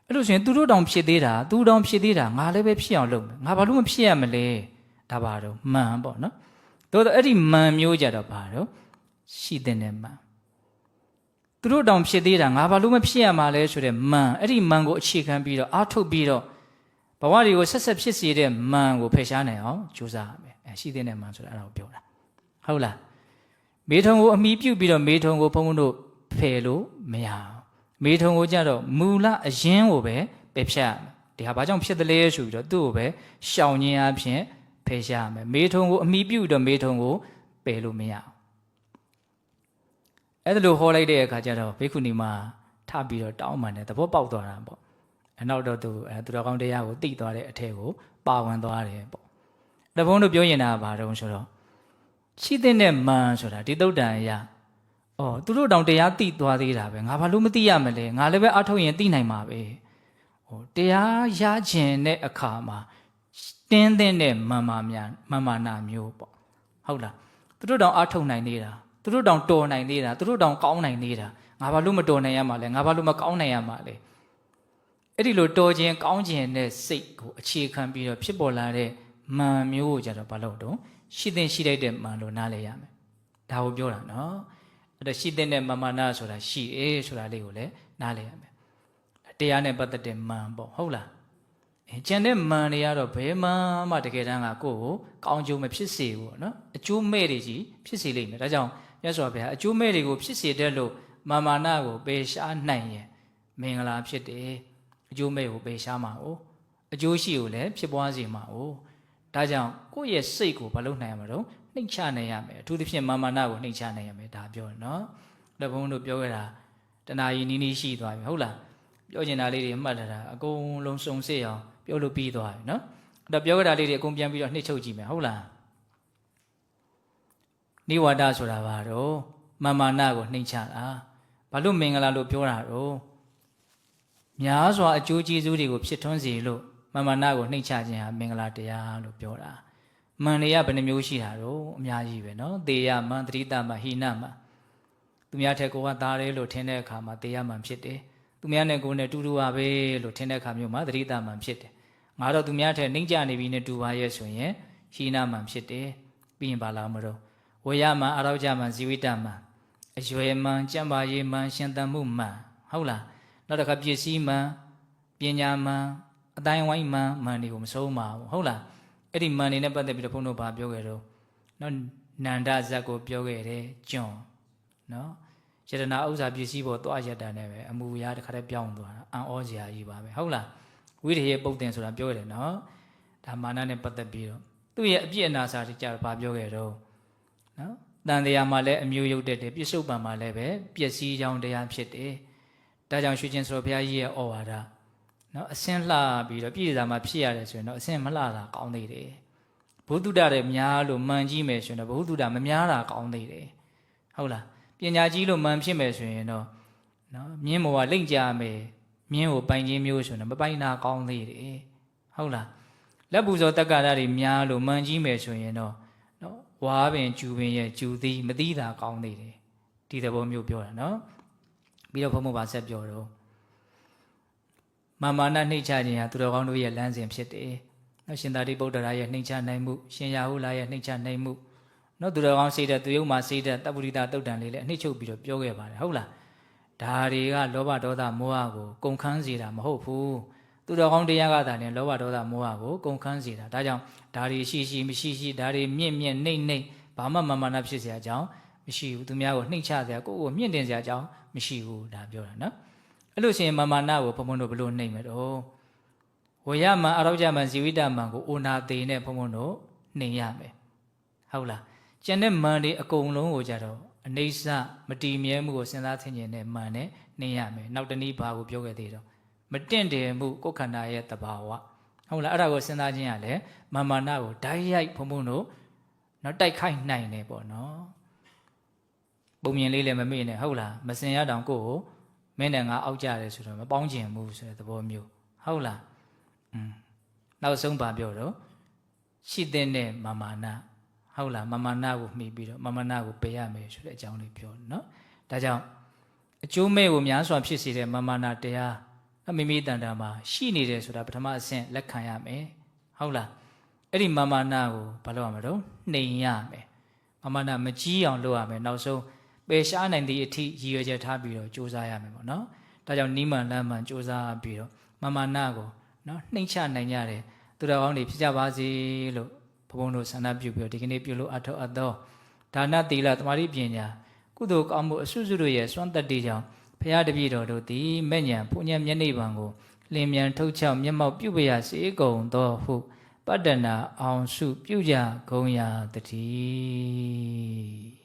အဲ့လို့ဆိုရင်သူတို့တောင်ဖြစ်သေးတာသူတောင်ဖြစ်သေးတာငါလည်းပဲဖြစ်အောင်လုပ်မယ်ငါဘာလို့မဖြစ်ရမလဲဒါပါတော့မှန်ပေါ့နော်သို့တော့အဲ့ဒီမှန်မျိုးကြတော့ပါတော့ရှိတဲ့မှန်သူတို့တောင်ဖြစ်သေးတာငါဘာလို့မဖြစ်ရမှာလဲဆိုတဲ့မှန်အဲ့ဒီမှန်ကိုအခြေခံပြီးတော့အားထုတ်ပြီးတော့ဘဝတွေကိုဆက်ဖြစ်စေတဲ့မှန်ကိုဖယ်ရှားနိုင်အောင်ကြိုးစားရမယ်ရှိတဲ့မှန်ဆိုတာအဲ့ဒါကိုပြောတာဟုတ်လားမေထုံကိုအမိပြုတ်ပြီးတော့မေထုံကိုဘုန်းဘုန်းတို့ဖယ်လို့မရအောင်မေထုံကိုကြတော့မူလအရင်ကိုပဲပယ်ဖြတ်ရမယ်ဒီဟာဘာကြောင့်ဖြစ်တယ်လဲဆိုပြီးတော့သူ့ကိုပဲရှောင်ခြင်းအဖြစ်ဖယ်ရှားရမယ်မေထုံကိုအမိပြုတ်တော့မေထုံကိုပယ်လို့မရအောင်အဲ့ဒါလိုဟောလိုက်တဲ့အခါကျတော့ဘိက္ခုနီမထပြီးတော့တောင်းပန်တယ်သဘောပေါက်သွားတာပေါ့အနောက်တော့သူတော်ကောင်းတရားကိုသိသွားတဲ့အထက်ကိုပါဝင်သွားတယ်ပေါ့တဘုံတို့ပြောရင်တာဘာတုံးဆိုတော့ရှိတဲ့မှန်ဆိုတာဒီသုတ်တန်အရာသူတို့တောင်တရားသိသွားသေးတာပဲငါဘာလို့မသိရမလဲငါလည်းပဲအထုတ်ရင်သိနိုင်မှာပဲတရားရခြင်းတဲ့အခါမှာတင်းတဲ့မှန်မာနာမျိုးပေါ့ဟုတ်လားသူတို့တောင်အထုတ်နိုင်သေးတာသူတို့တောင်တော်နိုင်သေးတာသူတို့တောင်ကောင်းနိုင်သေးတာငါဘာလို့မတော်နိုင်ရမှာလဲငါဘာလို့မကောင်းနိုင်ရမှာလဲအဲ့ဒီလိုတော်ခြင်းကောင်းခြင်းနဲ့စိတ်ကိုအခြေခံပြီးတော့ဖြစ်ပေါ်လာတဲ့မှန်မျိုးကိုကြတော့ဘာလို့တော့ရှိလိုက်တဲ့မှန်လို့နားလည်ရမယ်ဒါကိုပြောတာနော်အဲ့တော့ရှိတဲ့မမာနာဆိုတာရှိတယ်ဆိုတာလေးကိုလည်းနားလည်ရမယ်တရားနဲ့ပတ်သက်တဲ့မှန်ပေါ့ဟုတ်လားကျန်တဲ့မှန်တွေကတော့ဘယ်မှတကယ်တမ်းကကိုယ့်ကိုကောင်းကျိုးမဖြစ်စေဘူးပေါ့နော်အကျိုးမဲ့တွေကြီးဖြစ်စေလိမ့်မယ်ဒါကြောင့်မြတ်စွာဘုရားအကျိုးမဲ့တွေကိုဖြစ်စေတဲ့လို့မာနကိုပယ်ရှားနိုင်ရင်မင်္ဂလာဖြစ်တယ်အကျိုးမဲ့ကိုပယ်ရှားမှာ哦အကျိုးရှိကိုလည်းဖြစ်ပွားစေမှာ哦ဒါကြောင့်ကိုယ့်ရဲ့စိတ်ကိုမလုပ်နိုင်ရမှာတော့နှိမ့်ချနိုင်ရမယ်အထူးသဖြင့်မာနကိုနှိမ့်ချနိုင်ရမယ်ဒါပြောတယ်နော်လက်ဘုံတို့ပြောခဲ့တာတဏှာကြီးနီးရှိသွားပြီဟုတ်လားပြောချင်တာလေးတွေမှတ်လာတာအကုန်လုံးစုံစစ်အောင်ပြောလို့ပြီးသွားပြီနော်အဲ့တော့ပြောခဲ့တာလေးတွေအကုန်ပြန်ပြီးတော့နှိမ့်ချုပ်ကြည့်မယ်ဟုတ်လားနိဝါဒဆိုတာဘာတော့မာနကိုနှိမ့်ချတာဘာလို့မင်္ဂလာလို့ပြောတာတော့များစွာအကျိုးကျေးဇူးတွေကိုဖြစ်ထွန်းစေလို့ မာမာနကိုနှိမ့်ချခြင်းဟာမင်္ဂလာတရားလို့ပြောတာမန်တွေကဘယ်နှမျိုးရှိတာတော့အများကြီးပဲနော်တေယမန်သတိတမဟိနမသူများထက်ကိုကသားတယ်လို့ထင်တဲ့အခါမှာတေယမန်ဖြစ်တယ်သူများနဲ့ကိုယ်နဲ့တူတူပါပဲလို့ထင်တဲ့အခါမျိုးမှာသတိတမန်ဖြစ်တယ်ငါတော့သူများထက်နှိမ့်ချနေပြီနဲ့တူပါရဲ့ဆိုရင်ဟိနမန်ဖြစ်တယ်ပြီးရင်ပါလာမလို့ဝေယမန်အာရောကြမန်ဇီဝိတမန်အရွယ်မန်ကြံပါရေးမန်ရှင်သန်မှုမန်ဟုတ်လားနောက်တစ်ခါပစ္စည်းမန်ပညာမန်အတိုင်းဝိုင်းမန်တွေကိုမဆုံးပါဘူးဟုတ်လားအဲ့ဒီမန်နေနဲ့ပတ်သက်ပြီးတော့ဘုန်းတော်ဘာပြောခဲ့တော့နော်နန္ဒဇတ်ကိုပြောခဲ့တယ်ကျွန်းနော်ယတနာဥစ္စာပစ္စည်းပေါ်သွားရတာနဲ့ပဲအမူအရာတစ်ခါတည်းပြောင်းသွားတာအံ့ဩစရာကြီးပါပဲဟုတ်လားဝိရိယပုတ်တင်ဆိုတာပြောရတယ်နော်ဒါမာနနဲ့ပတ်သက်ပြီးတော့သူ့ရဲ့အပြည့်အနာစာတွေကြတော့ဘာပြောခဲ့တော့နော်တန်တရားမှာလည်းအမျိုးရုပ်တက်တယ်ပြစ္ဆုတ်ပံမှာလည်းပဲပျက်စီးကြောင်းတရားဖြစ်တယ်ဒါကြောင့်ရွှေချင်းဆိုဘုရားကြီးရဲ့ဩဝါဒနော်အစင်းလှပြီးတော့ပြည်စာမှာဖြစ်ရတယ်ဆိုရင်တော့အစင်းမလှတာကောင်းသေးတယ်ဘုဒ္ဓတတဲ့များလို့မှန်ကြီးမယ်ဆိုရင်တော့ဘုဒ္ဓတမများတာကောင်းသေးတယ်ဟုတ်လားပညာကြီးလို့မှန်ဖြစ်မယ်ဆိုရင်တော့နော်မြင်းမောကလိမ့်ကြမယ်မြင်းကိုပိုင်ခြင်းမျိုးဆိုရင်မပိုင်တာကောင်းသေးတယ်ဟုတ်လားလက်ပူဇော်တက္ကရာတွေများလို့မှန်ကြီးမယ်ဆိုရင်တော့နော်ဝါပင်ကျူပင်ရဲ့ကျူသည်မသိတာကောင်းသေးတယ်ဒီသဘောမျိုးပြောတာနော်ပြီးတော့ဘုံဘုံပါဆက်ပြောတော့မာမာနနှိမ့်ချခြင်းဟာသူတော်ကောင်းတို့ရဲ့လမ်းစဉ်ဖြစ်တယ်။နော်ရှင်သာရိပုတ္တရာရဲ့နှိမ့်ချနိုင်မှုရှင်ရာဟုလာရဲ့နှိမ့်ချနိုင်မှုနော်သူတော်ကောင်းစိတ်တဲ့သူယုံမှာစိတ်တဲ့တပ္ပုရိသတုတ်တန်လေးလည်းအနှိမ့်ချုပ်ပြီးတော့ပြောခဲ့ပါတယ်ဟုတ်လား။ဒါတွေကလောဘဒေါသမောဟကိုကုန်ခန်းစေတာမဟုတ်ဘူး။သူတော်ကောင်းတရားကသာလည်းလောဘဒေါသမောဟကိုကုန်ခန်းစေတာ။ဒါကြောင့်ဒါတွေရှိမရှိဒါတွေမြင့်နှိမ့်ဘာမှမာနဖြစ်เสียအကြောင်းမရှိဘူး။သူများကိုနှိမ့်ချเสียကိုယ့်ကိုမြင့်တင်เสียအကြောင်းမရှိဘူးဒါပြောတာနော်။အဲ့လို့ရှိရင်မာနကိုဘုံဘုံတို့ဘလို့နှိမ့်မယ်တော့ဝေယမန်အာရောကြမန်ဇီဝိတမန်ကိုအိုနာသေးနဲ့ဘုံဘုံတို့နှိမ့်ရမယ်ဟုတ်လားကျန်တဲ့မန်တွေအကုန်လုံးကိုကြတော့အနိစ္စမတည်မြဲမှုကိုစဉ်းစားသိဉ္ဇဉ်နဲ့မန်နဲ့နှိမ့်ရမယ်နောက်တနည်းဘာကိုပြောခဲ့သေးတော့မတင့်တယ်မှုကိုယ်ခန္ဓာရဲ့တဘာဝဟုတ်လားအဲ့ဒါကိုစဉ်းစားခြင်းရလဲမာနကိုဓာတ်ရိုက်ဘုံဘုံတို့နော်တိုက်ခိုက်နိုင်တယ်ပေါ့နော်ပုံမြင်လေးလည်းမမေ့နဲ့ဟုတ်လားမစင်ရတောင်ကိုယ်မင်းနဲ့ငါအောက်ကြတယ်ဆိုတော့မပေါင်းကျင်ဘူးဆိုတဲ့သဘောမျိုးဟုတ်လားနောက်ဆုံးပါပြောတော့ရှိတဲ့မာနဟုတ်လားမာနကိုမှီပြီးတော့မာနကိုပယ်ရမယ်ဆိုတဲ့အကြောင်းလေးပြောနော်ဒါကြောင့်အကျိုးမဲ့ကိုများစွာဖြစ်စေတဲ့မာနတရားမိမိတန်တာမှာရှိနေတယ်ဆိုတာပထမအဆင့်လက်ခံရမယ်ဟုတ်လားအဲ့ဒီမာနကိုဘာလုပ်ရမလို့နှိမ်ရမယ်မာနမကြီးအောင်လုပ်ရမယ်နောက်ဆုံးပယ်ရှားနိုင်သည့်အထိရည်ရွယ်ချက်ထားပြီးတော့စူးစမ်းရမယ်ပေါ့နော်ဒါကြောင့်နိမန်လမ်းမှန်စူးစမ်းပြီးတော့မာနကိုနော်နှိမ့်ချနိုင်ကြတယ်သူတော်ကောင်းတွေဖြစ်ကြပါစေလို့ဘုန်းဘုန်းတို့ဆန္ဒပြုပြီးတော့ဒီကနေ့ပြုလို့အထောက်အသောဒါနသီလသမာဓိပညာကုသိုလ်ကောင်းမှုအစွတ်စွတ်တို့ရဲ့စွမ်းတတ္တိကြောင့်ဘုရားတပည့်တော်တို့သည်မဲ့ညာဘုညံမျက်နှိပ်ပံကိုလင်းမြန်ထုတ်ချောက်မျက်မှောက်ပြုပရစေကုန်သောဟုပတ္တနာအောင်စုပြုကြကုန်ရာတည်း